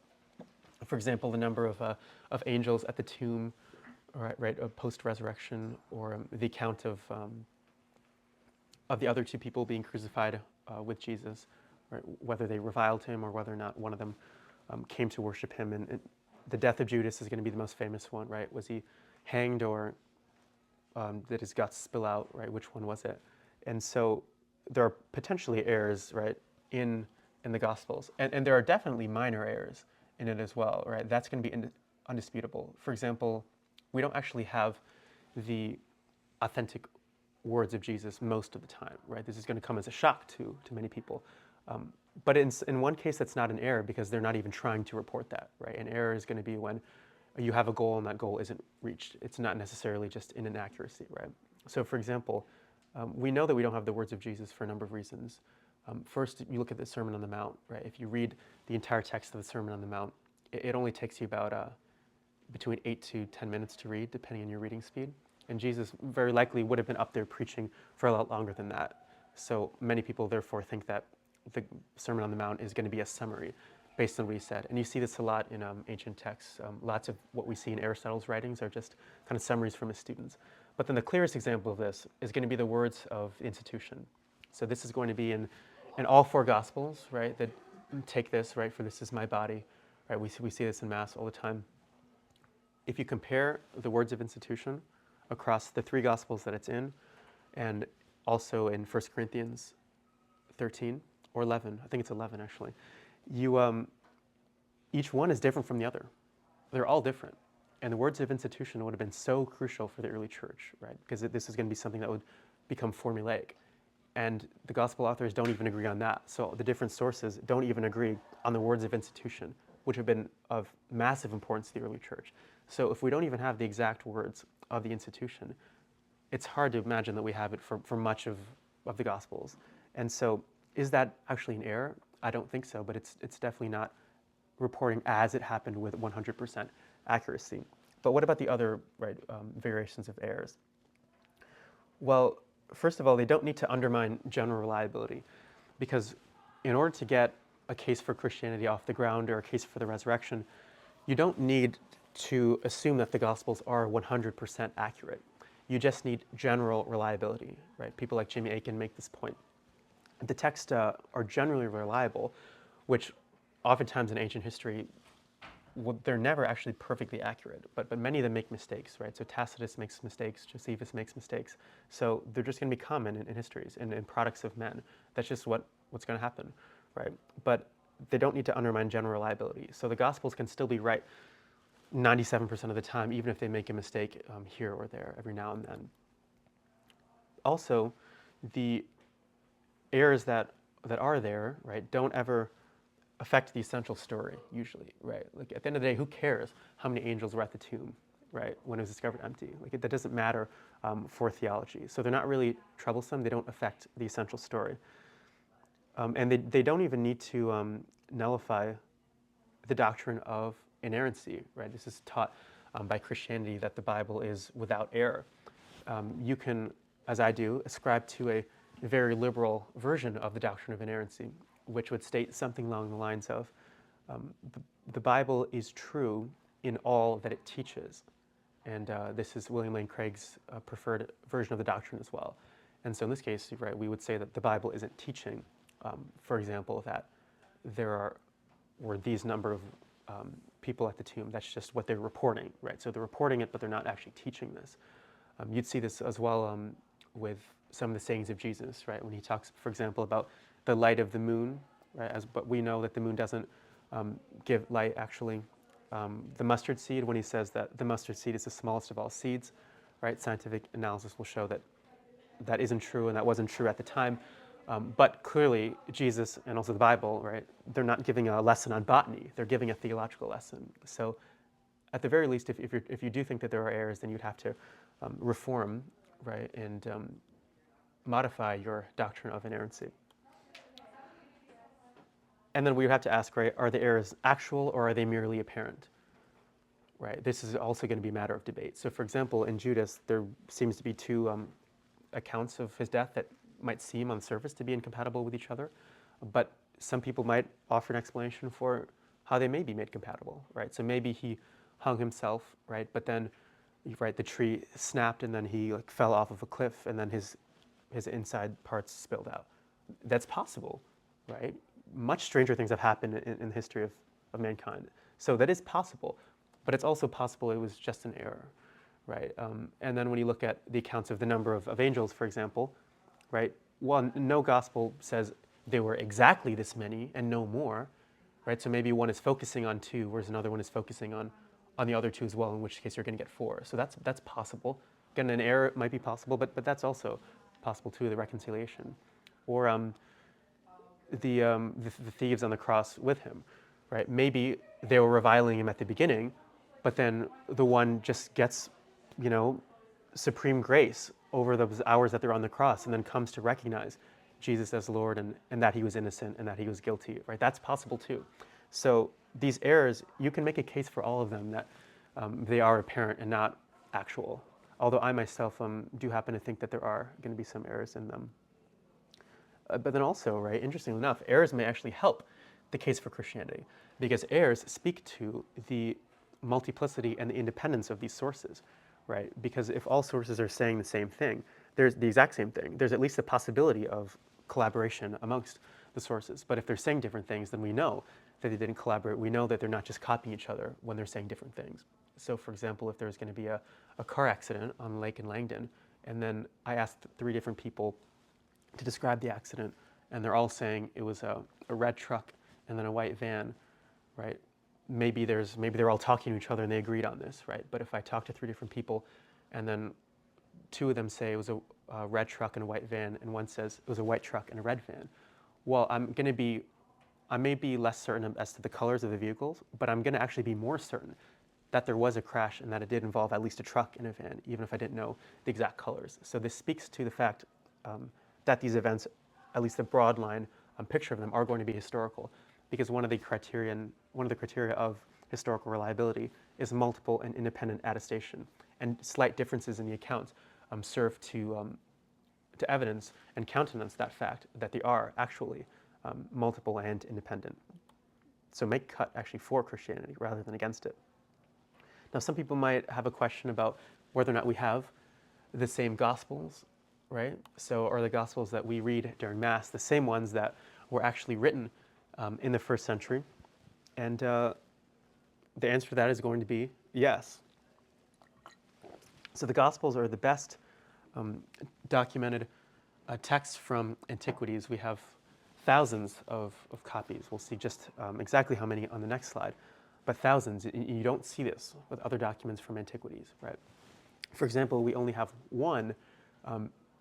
For example, the number of angels at the tomb, right, post-resurrection, or the account of the other two people being crucified with Jesus, right, whether they reviled him or whether or not one of them came to worship him. And the death of Judas is going to be the most famous one, right? Was he hanged, or did his guts spill out, right? Which one was it? And so there are potentially errors, right, in the Gospels. And there are definitely minor errors in it as well, right? That's going to be undisputable. For example, we don't actually have the authentic words of Jesus most of the time, right? This is going to come as a shock to many people. But in one case, that's not an error because they're not even trying to report that, right? An error is going to be when you have a goal and that goal isn't reached. It's not necessarily just in inaccuracy, right? So for example, we know that we don't have the words of Jesus for a number of reasons. First, you look at the Sermon on the Mount, right? If you read the entire text of the Sermon on the Mount, it only takes you about between 8 to 10 minutes to read, depending on your reading speed. And Jesus very likely would have been up there preaching for a lot longer than that. So many people therefore think that the Sermon on the Mount is going to be a summary based on what he said. And you see this a lot in ancient texts. Lots of what we see in Aristotle's writings are just kind of summaries from his students. But then the clearest example of this is going to be the words of the institution. So this is going to be in all four Gospels, right? That take this, right? For this is my body, right? We see this in Mass all the time. If you compare the words of institution across the three Gospels that it's in, and also in 1 Corinthians 13 or 11, I think it's 11 actually, each one is different from the other. They're all different. And the words of institution would have been so crucial for the early church, right? Because this is going to be something that would become formulaic. And the gospel authors don't even agree on that. So the different sources don't even agree on the words of institution, which have been of massive importance to the early church. So if we don't even have the exact words of the institution, it's hard to imagine that we have it for much of the Gospels. And so is that actually an error? I don't think so, but it's definitely not reporting as it happened with 100% accuracy. But what about the other variations of errors? Well, first of all, they don't need to undermine general reliability, because in order to get a case for Christianity off the ground or a case for the resurrection, you don't need to assume that the Gospels are 100% accurate. You just need general reliability, right? People like Jimmy Akin make this point. The texts are generally reliable, which oftentimes in ancient history, they're never actually perfectly accurate, but many of them make mistakes, right? So Tacitus makes mistakes, Josephus makes mistakes. So they're just going to be common in histories and in products of men. That's just what's going to happen, right? But they don't need to undermine general reliability. So the Gospels can still be right 97% of the time, even if they make a mistake here or there every now and then. Also, the errors that are there, right, don't ever affect the essential story, usually, right? Like at the end of the day, who cares how many angels were at the tomb, right, when it was discovered empty? Like that doesn't matter for theology. So they're not really troublesome. They don't affect the essential story. And they don't even need to nullify the doctrine of inerrancy, right? This is taught by Christianity that the Bible is without error. You can, as I do, ascribe to a very liberal version of the doctrine of inerrancy, which would state something along the lines of, the Bible is true in all that it teaches. And this is William Lane Craig's preferred version of the doctrine as well. And so in this case, right, we would say that the Bible isn't teaching, for example, that there were these number of people at the tomb. That's just what they're reporting, right? So they're reporting it, but they're not actually teaching this. You'd see this as well with some of the sayings of Jesus, right? When he talks, for example, about the light of the moon, right? But we know that the moon doesn't give light, actually. The mustard seed, when he says that the mustard seed is the smallest of all seeds, right? Scientific analysis will show that that isn't true, and that wasn't true at the time. But clearly, Jesus and also the Bible, right? They're not giving a lesson on botany; they're giving a theological lesson. So, at the very least, if you do think that there are errors, then you'd have to reform, right, and modify your doctrine of inerrancy. And then we would have to ask, right, are the errors actual or are they merely apparent? Right. This is also going to be a matter of debate. So, for example, in Judas, there seems to be two accounts of his death that might seem on the surface to be incompatible with each other, but some people might offer an explanation for how they may be made compatible, right? So maybe he hung himself, right, but then, right, the tree snapped and then he fell off of a cliff and then his inside parts spilled out. That's possible, right? Much stranger things have happened in the history of mankind. So that is possible, but it's also possible it was just an error, right? And then when you look at the accounts of the number of angels, for example, right? Well, no gospel says there were exactly this many and no more, right? So maybe one is focusing on two, whereas another one is focusing on the other two as well, in which case you're going to get four. So that's possible. Again, an error might be possible, but that's also possible too, the reconciliation. Or the thieves on the cross with him, right? Maybe they were reviling him at the beginning, but then the one just gets, supreme grace over those hours that they're on the cross and then comes to recognize Jesus as Lord and that he was innocent and that he was guilty, right? That's possible too. So these errors, you can make a case for all of them that they are apparent and not actual. Although I myself do happen to think that there are going to be some errors in them. but then also, right, interestingly enough, errors may actually help the case for Christianity, because errors speak to the multiplicity and the independence of these sources, right? Because if all sources are saying the same thing, there's the exact same thing, there's at least a possibility of collaboration amongst the sources. But if they're saying different things, then we know that they didn't collaborate. We know that they're not just copying each other when they're saying different things. So for example, if there's going to be a car accident on a lake in Langdon, and then I asked 3 different people to describe the accident, and they're all saying it was a red truck and then a white van, right? Maybe they're all talking to each other and they agreed on this, right? But if I talk to 3 different people, and then 2 of them say it was a red truck and a white van, and one says it was a white truck and a red van, well, I may be less certain as to the colors of the vehicles, but I'm going to actually be more certain that there was a crash and that it did involve at least a truck and a van, even if I didn't know the exact colors. So this speaks to the fact that these events, at least the broad line picture of them, are going to be historical, because one of the criteria of historical reliability is multiple and independent attestation, and slight differences in the accounts serve to evidence and countenance that fact that they are actually multiple and independent. So make cut actually for Christianity rather than against it. Now, some people might have a question about whether or not we have the same Gospels, right? So are the Gospels that we read during Mass the same ones that were actually written in the first century? And the answer to that is going to be yes. So the Gospels are the best documented texts from antiquities. We have thousands of copies. We'll see just exactly how many on the next slide, but thousands. You don't see this with other documents from antiquities, right? For example, we only have one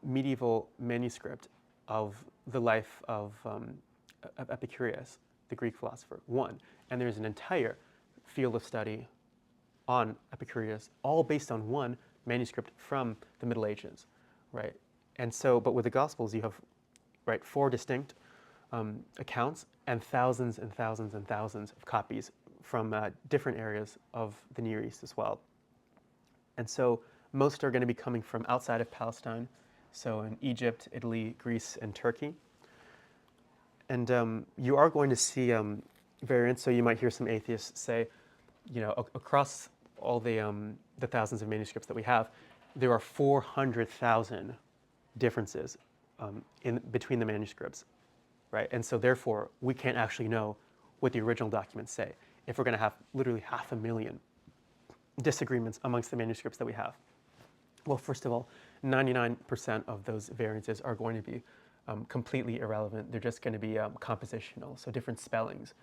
medieval manuscript of the life of Epicurus, the Greek philosopher, one. And there's an entire field of study on Epicurus, all based on one manuscript from the Middle Ages, right? And so, but with the Gospels, you have, right, 4 distinct accounts and thousands and thousands and thousands of copies from different areas of the Near East as well. And so most are going to be coming from outside of Palestine, so in Egypt, Italy, Greece, and Turkey. And you are going to see variants. So you might hear some atheists say, you know, across all the thousands of manuscripts that we have, there are 400,000 differences between the manuscripts, right? And so therefore, we can't actually know what the original documents say if we're going to have literally 500,000 disagreements amongst the manuscripts that we have. Well, first of all, 99% of those variances are going to be completely irrelevant. They're just going to be compositional, so different spellings.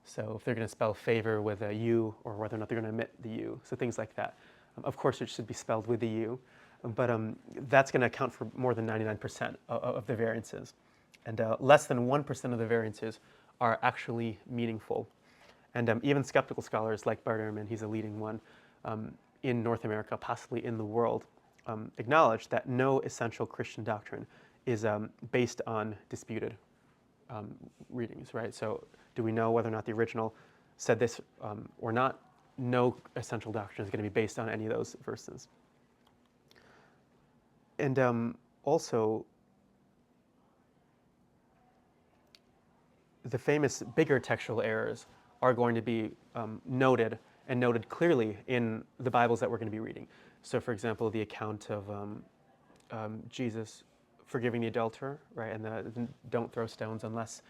So if they're going to spell favor with a U, or whether or not they're going to omit the U, so things like that. Of course, it should be spelled with the U, but that's going to account for more than 99% of the variances. And less than 1% of the variances are actually meaningful. And even skeptical scholars like Bart Ehrman, he's a leading one in North America, possibly in the world, acknowledge that no essential Christian doctrine is based on disputed readings, right? So do we know whether or not the original said this or not? No essential doctrine is going to be based on any of those verses. And also, the famous bigger textual errors are going to be noted and noted clearly in the Bibles that we're going to be reading. So for example, the account of Jesus forgiving the adulterer, right, and the don't throw stones unless,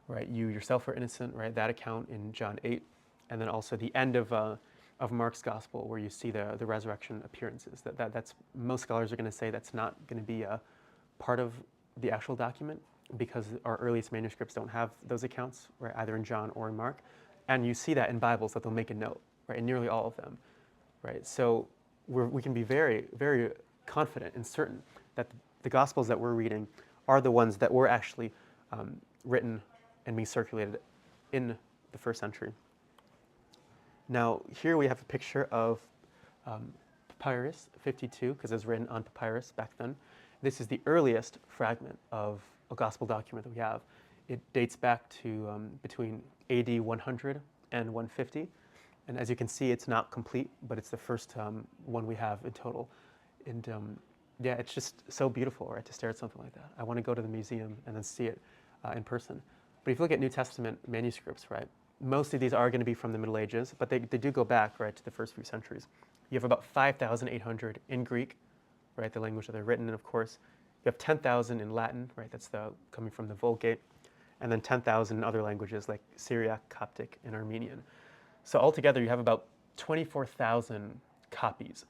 right, you yourself are innocent, right, that account in John 8, and then also the end of Mark's gospel where you see the resurrection appearances. That's most scholars are going to say that's not going to be a part of the actual document, because our earliest manuscripts don't have those accounts, right, either in John or in Mark. And you see that in Bibles that they'll make a note, right, in nearly all of them, right? So we can be very, very confident and certain that the Gospels that we're reading are the ones that were actually written and being circulated in the first century. Now, here we have a picture of Papyrus 52, because it was written on papyrus back then. This is the earliest fragment of a gospel document that we have. It dates back to between AD 100 and 150. And as you can see, it's not complete, but it's the first one we have in total. And Yeah, it's just so beautiful, right, to stare at something like that. I want to go to the museum and then see it in person. But if you look at New Testament manuscripts, right, most of these are going to be from the Middle Ages, but they do go back, right, to the first few centuries. You have about 5,800 in Greek, right, the language that they're written in, of course. You have 10,000 in Latin, right, that's coming from the Vulgate, and then 10,000 in other languages like Syriac, Coptic, and Armenian. So altogether, you have about 24,000 copies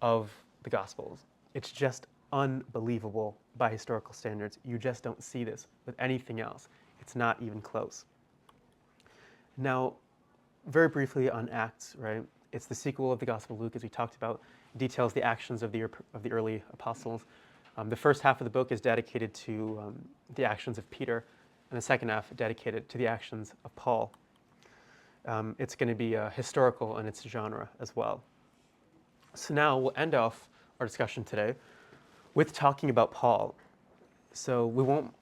of the Gospels. It's just unbelievable by historical standards. You just don't see this with anything else. It's not even close. Now, very briefly on Acts, right? It's the sequel of the Gospel of Luke, as we talked about. It details the actions of the early apostles. The first half of the book is dedicated to the actions of Peter, and the second half dedicated to the actions of Paul. It's going to be historical in its genre as well. So now we'll end off our discussion today with talking about Paul. So we won't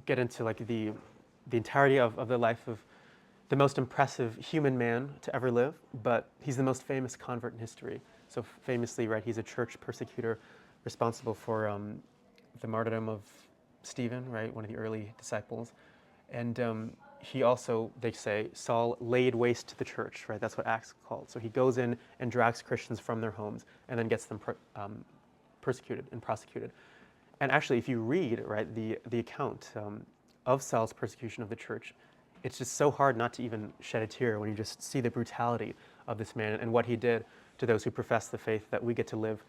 get into like the entirety of the life of the most impressive human man to ever live, but he's the most famous convert in history. So famously, right, he's a church persecutor responsible for the martyrdom of Stephen, right, one of the early disciples. And he also, they say, Saul laid waste to the church, right? That's what Acts called. So he goes in and drags Christians from their homes and then gets them persecuted and prosecuted. And actually, if you read, right, the account of Saul's persecution of the church, it's just so hard not to even shed a tear when you just see the brutality of this man and what he did to those who profess the faith that we get to live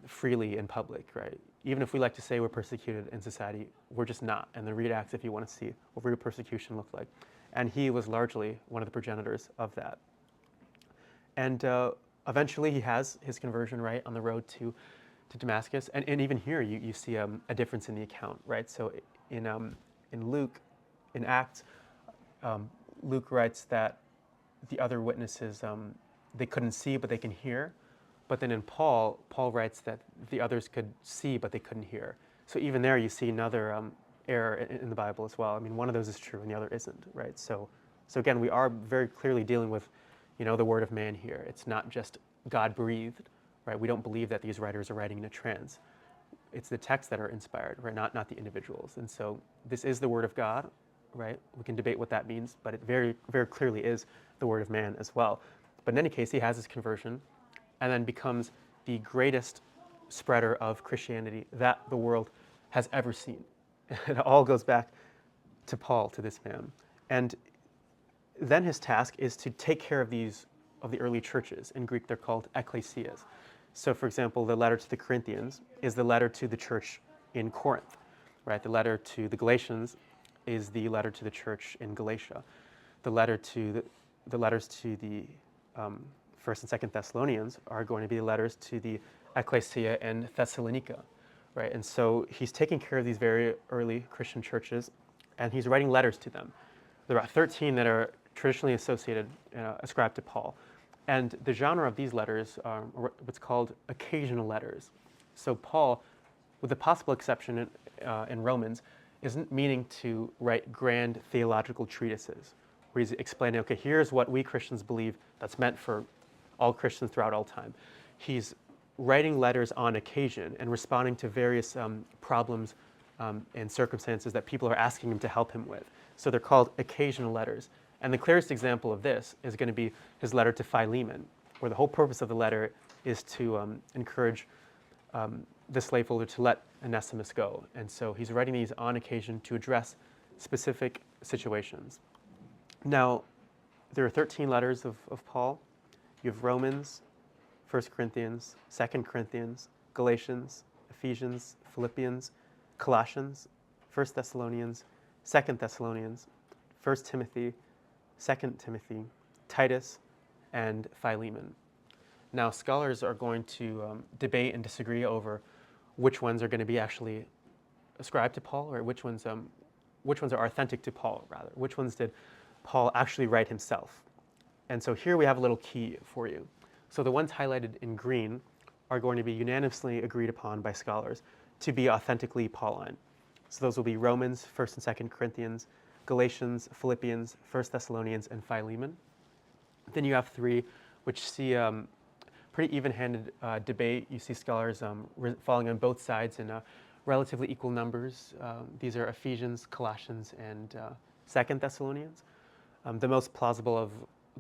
freely in public, right? Even if we like to say we're persecuted in society, we're just not. And then read Acts if you want to see what real persecution looked like. And he was largely one of the progenitors of that. And eventually he has his conversion, right, on the road to Damascus. And even here you see a difference in the account, right? So in Luke, in Acts, Luke writes that the other witnesses, they couldn't see, but they can hear. But then in Paul writes that the others could see, but they couldn't hear. So even there, you see another error in the Bible as well. I mean, one of those is true and the other isn't, right? So again, we are very clearly dealing with, the word of man here. It's not just God-breathed, right? We don't believe that these writers are writing in a trance. It's the texts that are inspired, right? Not the individuals. And so this is the word of God, right? We can debate what that means, but it very, very clearly is the word of man as well. But in any case, he has his conversion and then becomes the greatest spreader of Christianity that the world has ever seen. It all goes back to Paul, to this man. And then his task is to take care of the early churches. In Greek, they're called ecclesias. So for example, the letter to the Corinthians is the letter to the church in Corinth, right? The letter to the Galatians is the letter to the church in Galatia. The letters to the First and Second Thessalonians are going to be letters to the ecclesia in Thessalonica, right? And so he's taking care of these very early Christian churches, and he's writing letters to them. There are 13 that are traditionally ascribed to Paul. And the genre of these letters are what's called occasional letters. So Paul, with the possible exception in Romans, isn't meaning to write grand theological treatises, where he's explaining, okay, here's what we Christians believe that's meant for all Christians throughout all time. He's writing letters on occasion and responding to various problems and circumstances that people are asking him to help him with. So they're called occasional letters. And the clearest example of this is going to be his letter to Philemon, where the whole purpose of the letter is to encourage the slaveholder to let Onesimus go. And so he's writing these on occasion to address specific situations. Now, there are 13 letters of Paul. You have Romans, 1 Corinthians, 2 Corinthians, Galatians, Ephesians, Philippians, Colossians, 1 Thessalonians, 2 Thessalonians, 1 Timothy, 2 Timothy, Titus, and Philemon. Now, scholars are going to debate and disagree over which ones are going to be actually ascribed to Paul, or which ones are authentic to Paul, rather. Which ones did Paul actually write himself? And so here we have a little key for you. So the ones highlighted in green are going to be unanimously agreed upon by scholars to be authentically Pauline. So those will be Romans, 1st and 2nd Corinthians, Galatians, Philippians, 1 Thessalonians, and Philemon. Then you have three which see pretty even-handed debate. You see scholars falling on both sides in relatively equal numbers. These are Ephesians, Colossians, and 2 Thessalonians. The most plausible of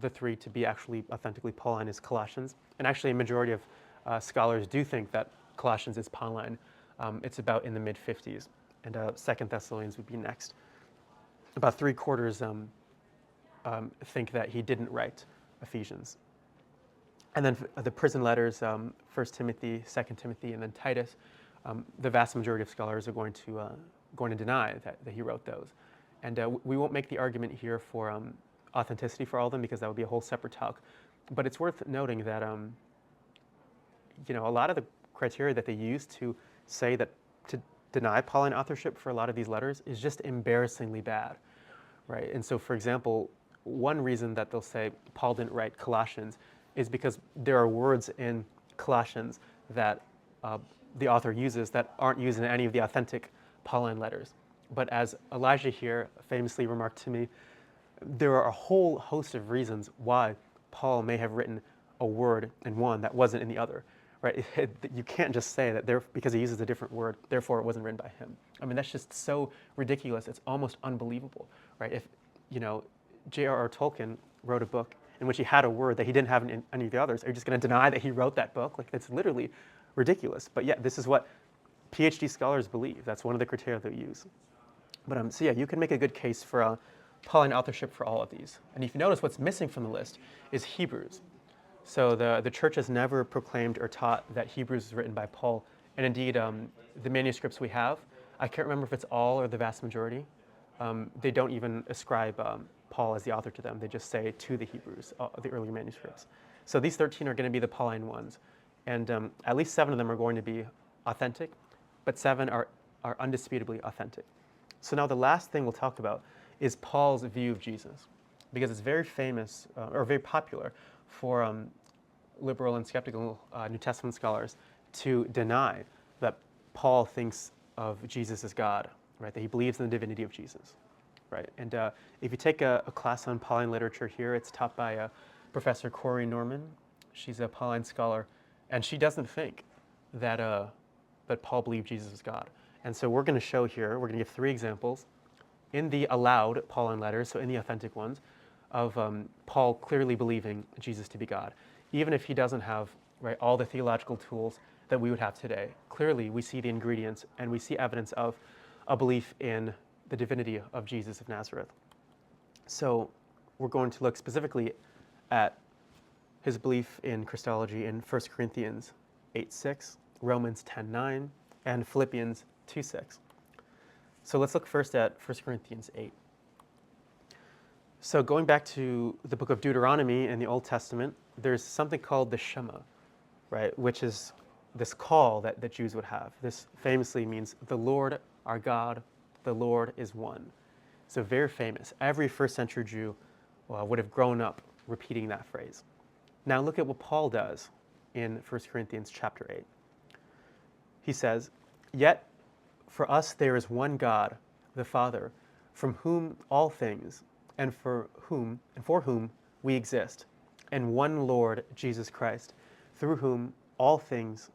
the three to be actually authentically Pauline is Colossians. And actually a majority of scholars do think that Colossians is Pauline. It's about in the mid-50s. And 2 Thessalonians would be next. About 3/4 think that he didn't write Ephesians. And then the prison letters, 1 Timothy, 2 Timothy, and then Titus, the vast majority of scholars are going to deny that he wrote those. And we won't make the argument here for authenticity for all of them because that would be a whole separate talk. But it's worth noting that a lot of the criteria that they use to say that to deny Pauline authorship for a lot of these letters is just embarrassingly bad, right? And so, for example, one reason that they'll say Paul didn't write Colossians is because there are words in Colossians that the author uses that aren't used in any of the authentic Pauline letters. But as Elijah here famously remarked to me, there are a whole host of reasons why Paul may have written a word in one that wasn't in the other, right? You can't just say that because he uses a different word, therefore it wasn't written by him. I mean, that's just so ridiculous. It's almost unbelievable, right? If, J.R.R. Tolkien wrote a book in which he had a word that he didn't have in any of the others, are you just going to deny that he wrote that book? Like, it's literally ridiculous. But yeah, this is what PhD scholars believe. That's one of the criteria they use. But so yeah, you can make a good case for Pauline authorship for all of these. And if you notice, what's missing from the list is Hebrews. So the church has never proclaimed or taught that Hebrews is written by Paul. And indeed, the manuscripts we have, I can't remember if it's all or the vast majority, they don't even ascribe Paul as the author to them. They just say to the Hebrews, the earlier manuscripts. So these 13 are going to be the Pauline ones. And at least 7 of them are going to be authentic, but 7 are undisputably authentic. So now the last thing we'll talk about is Paul's view of Jesus, because it's very famous or very popular for liberal and skeptical New Testament scholars to deny that Paul thinks of Jesus as God, right? That he believes in the divinity of Jesus, right? And if you take a class on Pauline literature here, it's taught by Professor Corey Norman. She's a Pauline scholar, and she doesn't think that Paul believed Jesus was God. And so we're going to show here, we're going to give 3 examples in the allowed Pauline letters, so in the authentic ones, of Paul clearly believing Jesus to be God, even if he doesn't have all the theological tools that we would have today. Clearly, we see the ingredients and we see evidence of a belief in the divinity of Jesus of Nazareth. So we're going to look specifically at his belief in Christology in 1 Corinthians 8:6, Romans 10:9, and Philippians 2:6. So let's look first at 1 Corinthians 8. So going back to the book of Deuteronomy in the Old Testament, there's something called the Shema, right? Which is this call that Jews would have. This famously means the Lord our God, the Lord is one. So very famous. Every first century Jew would have grown up repeating that phrase. Now look at what Paul does in 1 Corinthians chapter 8. He says, "Yet for us there is one God, the Father, from whom all things, and for whom we exist, and one Lord, Jesus Christ, through whom all things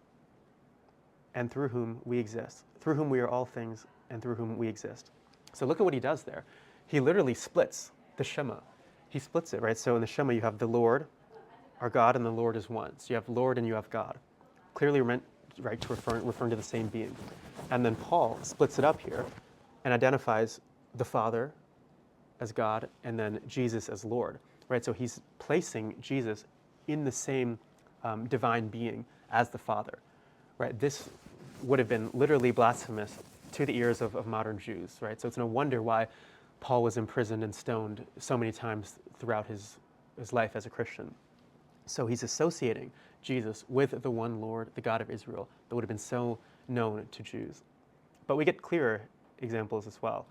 and through whom we exist, through whom we are all things and through whom we exist." So look at what he does there. He literally splits the Shema. He splits it, right? So in the Shema you have the Lord, our God, and the Lord is one. So you have Lord and you have God. Clearly meant, right, to referring to the same being. And then Paul splits it up here and identifies the Father as God and then Jesus as Lord, right? So he's placing Jesus in the same divine being as the Father, right? This would have been literally blasphemous to the ears of modern Jews, right? So it's no wonder why Paul was imprisoned and stoned so many times throughout his life as a Christian. So he's associating Jesus with the one Lord, the God of Israel, that would have been so known to Jews. But we get clearer examples as well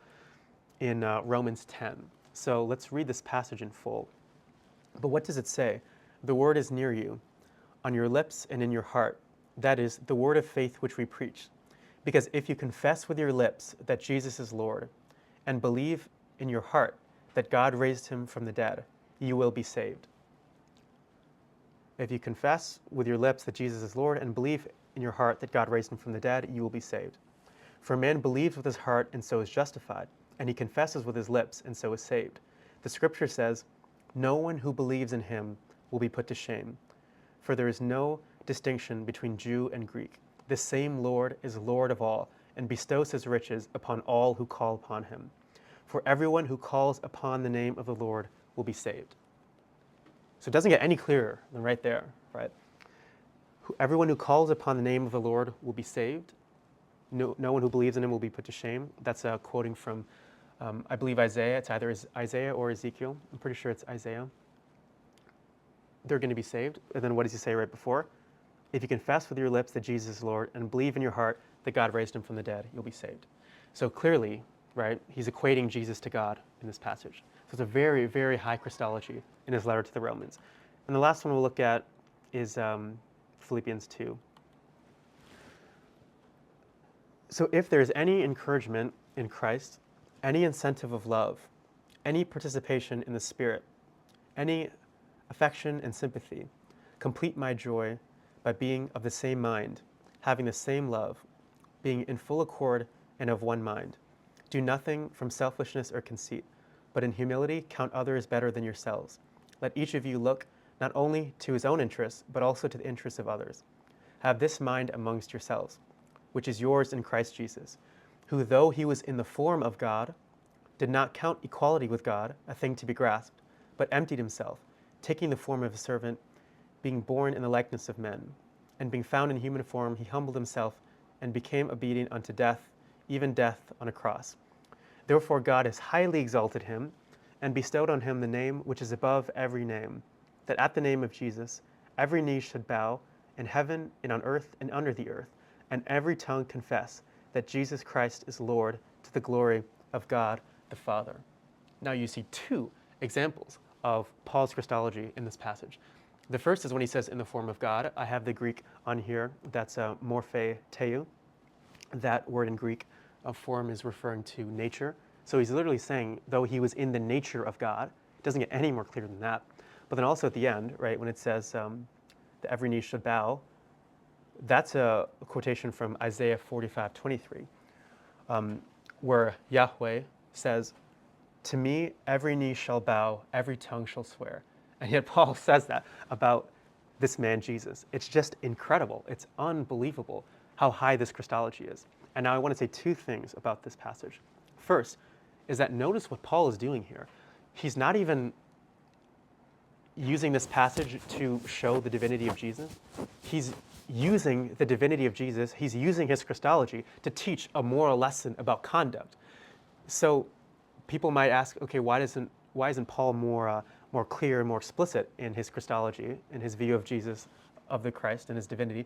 in Romans 10. So let's read this passage in full. But what does it say? "The word is near you, on your lips and in your heart. That is the word of faith which we preach. Because if you confess with your lips that Jesus is Lord, and believe in your heart that God raised him from the dead, you will be saved." If you confess with your lips that Jesus is Lord and believe in your heart that God raised him from the dead, you will be saved. For a man believes with his heart and so is justified, and he confesses with his lips and so is saved. The scripture says, "No one who believes in him will be put to shame, for there is no distinction between Jew and Greek. The same Lord is Lord of all and bestows his riches upon all who call upon him. For everyone who calls upon the name of the Lord will be saved." So it doesn't get any clearer than right there, right? Everyone who calls upon the name of the Lord will be saved. No one who believes in him will be put to shame. That's quoting from, I believe, Isaiah. It's either Isaiah or Ezekiel. I'm pretty sure it's Isaiah. They're going to be saved. And then what does he say right before? If you confess with your lips that Jesus is Lord and believe in your heart that God raised him from the dead, you'll be saved. So clearly, right, he's equating Jesus to God in this passage. So it's a very, very high Christology in his letter to the Romans. And the last one we'll look at is Philippians 2. So if there's any encouragement in Christ, any incentive of love, any participation in the Spirit, any affection and sympathy, complete my joy by being of the same mind, having the same love, being in full accord and of one mind. Do nothing from selfishness or conceit, but in humility count others better than yourselves. Let each of you look not only to his own interests, but also to the interests of others. Have this mind amongst yourselves, which is yours in Christ Jesus, who, though he was in the form of God, did not count equality with God a thing to be grasped, but emptied himself, taking the form of a servant, being born in the likeness of men. And being found in human form, he humbled himself and became obedient unto death, even death on a cross. Therefore God has highly exalted him and bestowed on him the name which is above every name, that at the name of Jesus every knee should bow, in heaven and on earth and under the earth, and every tongue confess that Jesus Christ is Lord, to the glory of God the Father. Now you see two examples of Paul's Christology in this passage. The first is when he says in the form of God. I have the Greek on here. That's morphe theou. That word in Greek form is referring to nature. So he's literally saying, though he was in the nature of God. It doesn't get any more clear than that. But then also at the end, right, when it says that every knee should bow, that's a quotation from Isaiah 45:23, where Yahweh says, "To me every knee shall bow, every tongue shall swear." And yet Paul says that about this man Jesus. It's just incredible. It's unbelievable how high this Christology is. And now I want to say two things about this passage. First is that notice what Paul is doing here. He's not even using this passage to show the divinity of Jesus. He's using the divinity of Jesus, he's using his Christology to teach a moral lesson about conduct. So people might ask, okay, why isn't Paul more clear and more explicit in his Christology, in his view of Jesus, of the Christ and his divinity?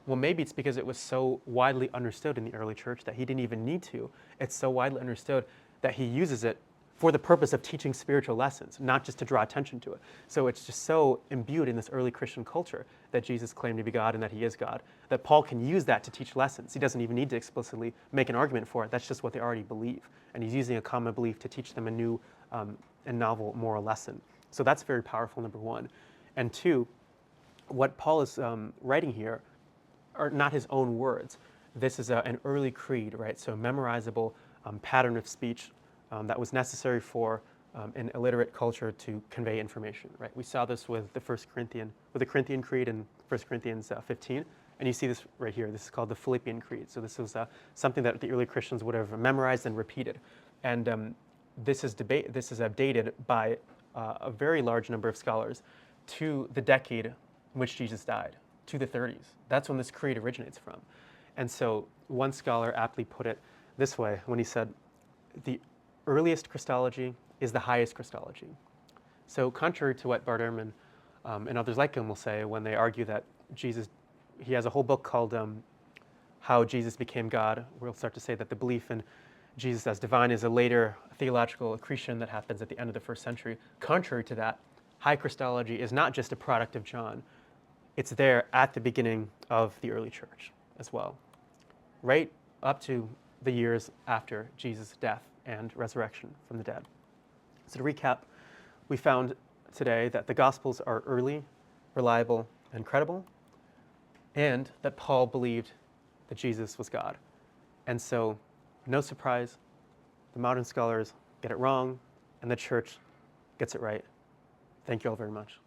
Well, maybe it's because it was so widely understood in the early church that he didn't even need to. It's so widely understood that he uses it for the purpose of teaching spiritual lessons, not just to draw attention to it. So it's just so imbued in this early Christian culture that Jesus claimed to be God and that he is God, that Paul can use that to teach lessons. He doesn't even need to explicitly make an argument for it. That's just what they already believe. And he's using a common belief to teach them a new and novel moral lesson. So that's very powerful, number one. And two, what Paul is writing here are not his own words. This is an early creed, right? So a memorizable pattern of speech that was necessary for an illiterate culture to convey information, right? We saw this with the Corinthian Creed in 1 Corinthians 15, and you see this right here. This is called the Philippian Creed. So this was something that the early Christians would have memorized and repeated. And this is dated by a very large number of scholars to the decade in which Jesus died, to the 30s. That's when this creed originates from. And so one scholar aptly put it this way when he said, the earliest Christology is the highest Christology. So contrary to what Bart Ehrman and others like him will say when they argue that Jesus, he has a whole book called How Jesus Became God, where he'll start to say that the belief in Jesus as divine is a later theological accretion that happens at the end of the first century. Contrary to that, high Christology is not just a product of John. It's there at the beginning of the early church as well, right up to the years after Jesus' death and resurrection from the dead. So to recap, we found today that the Gospels are early, reliable, and credible, and that Paul believed that Jesus was God. And so, no surprise, the modern scholars get it wrong, and the church gets it right. Thank you all very much.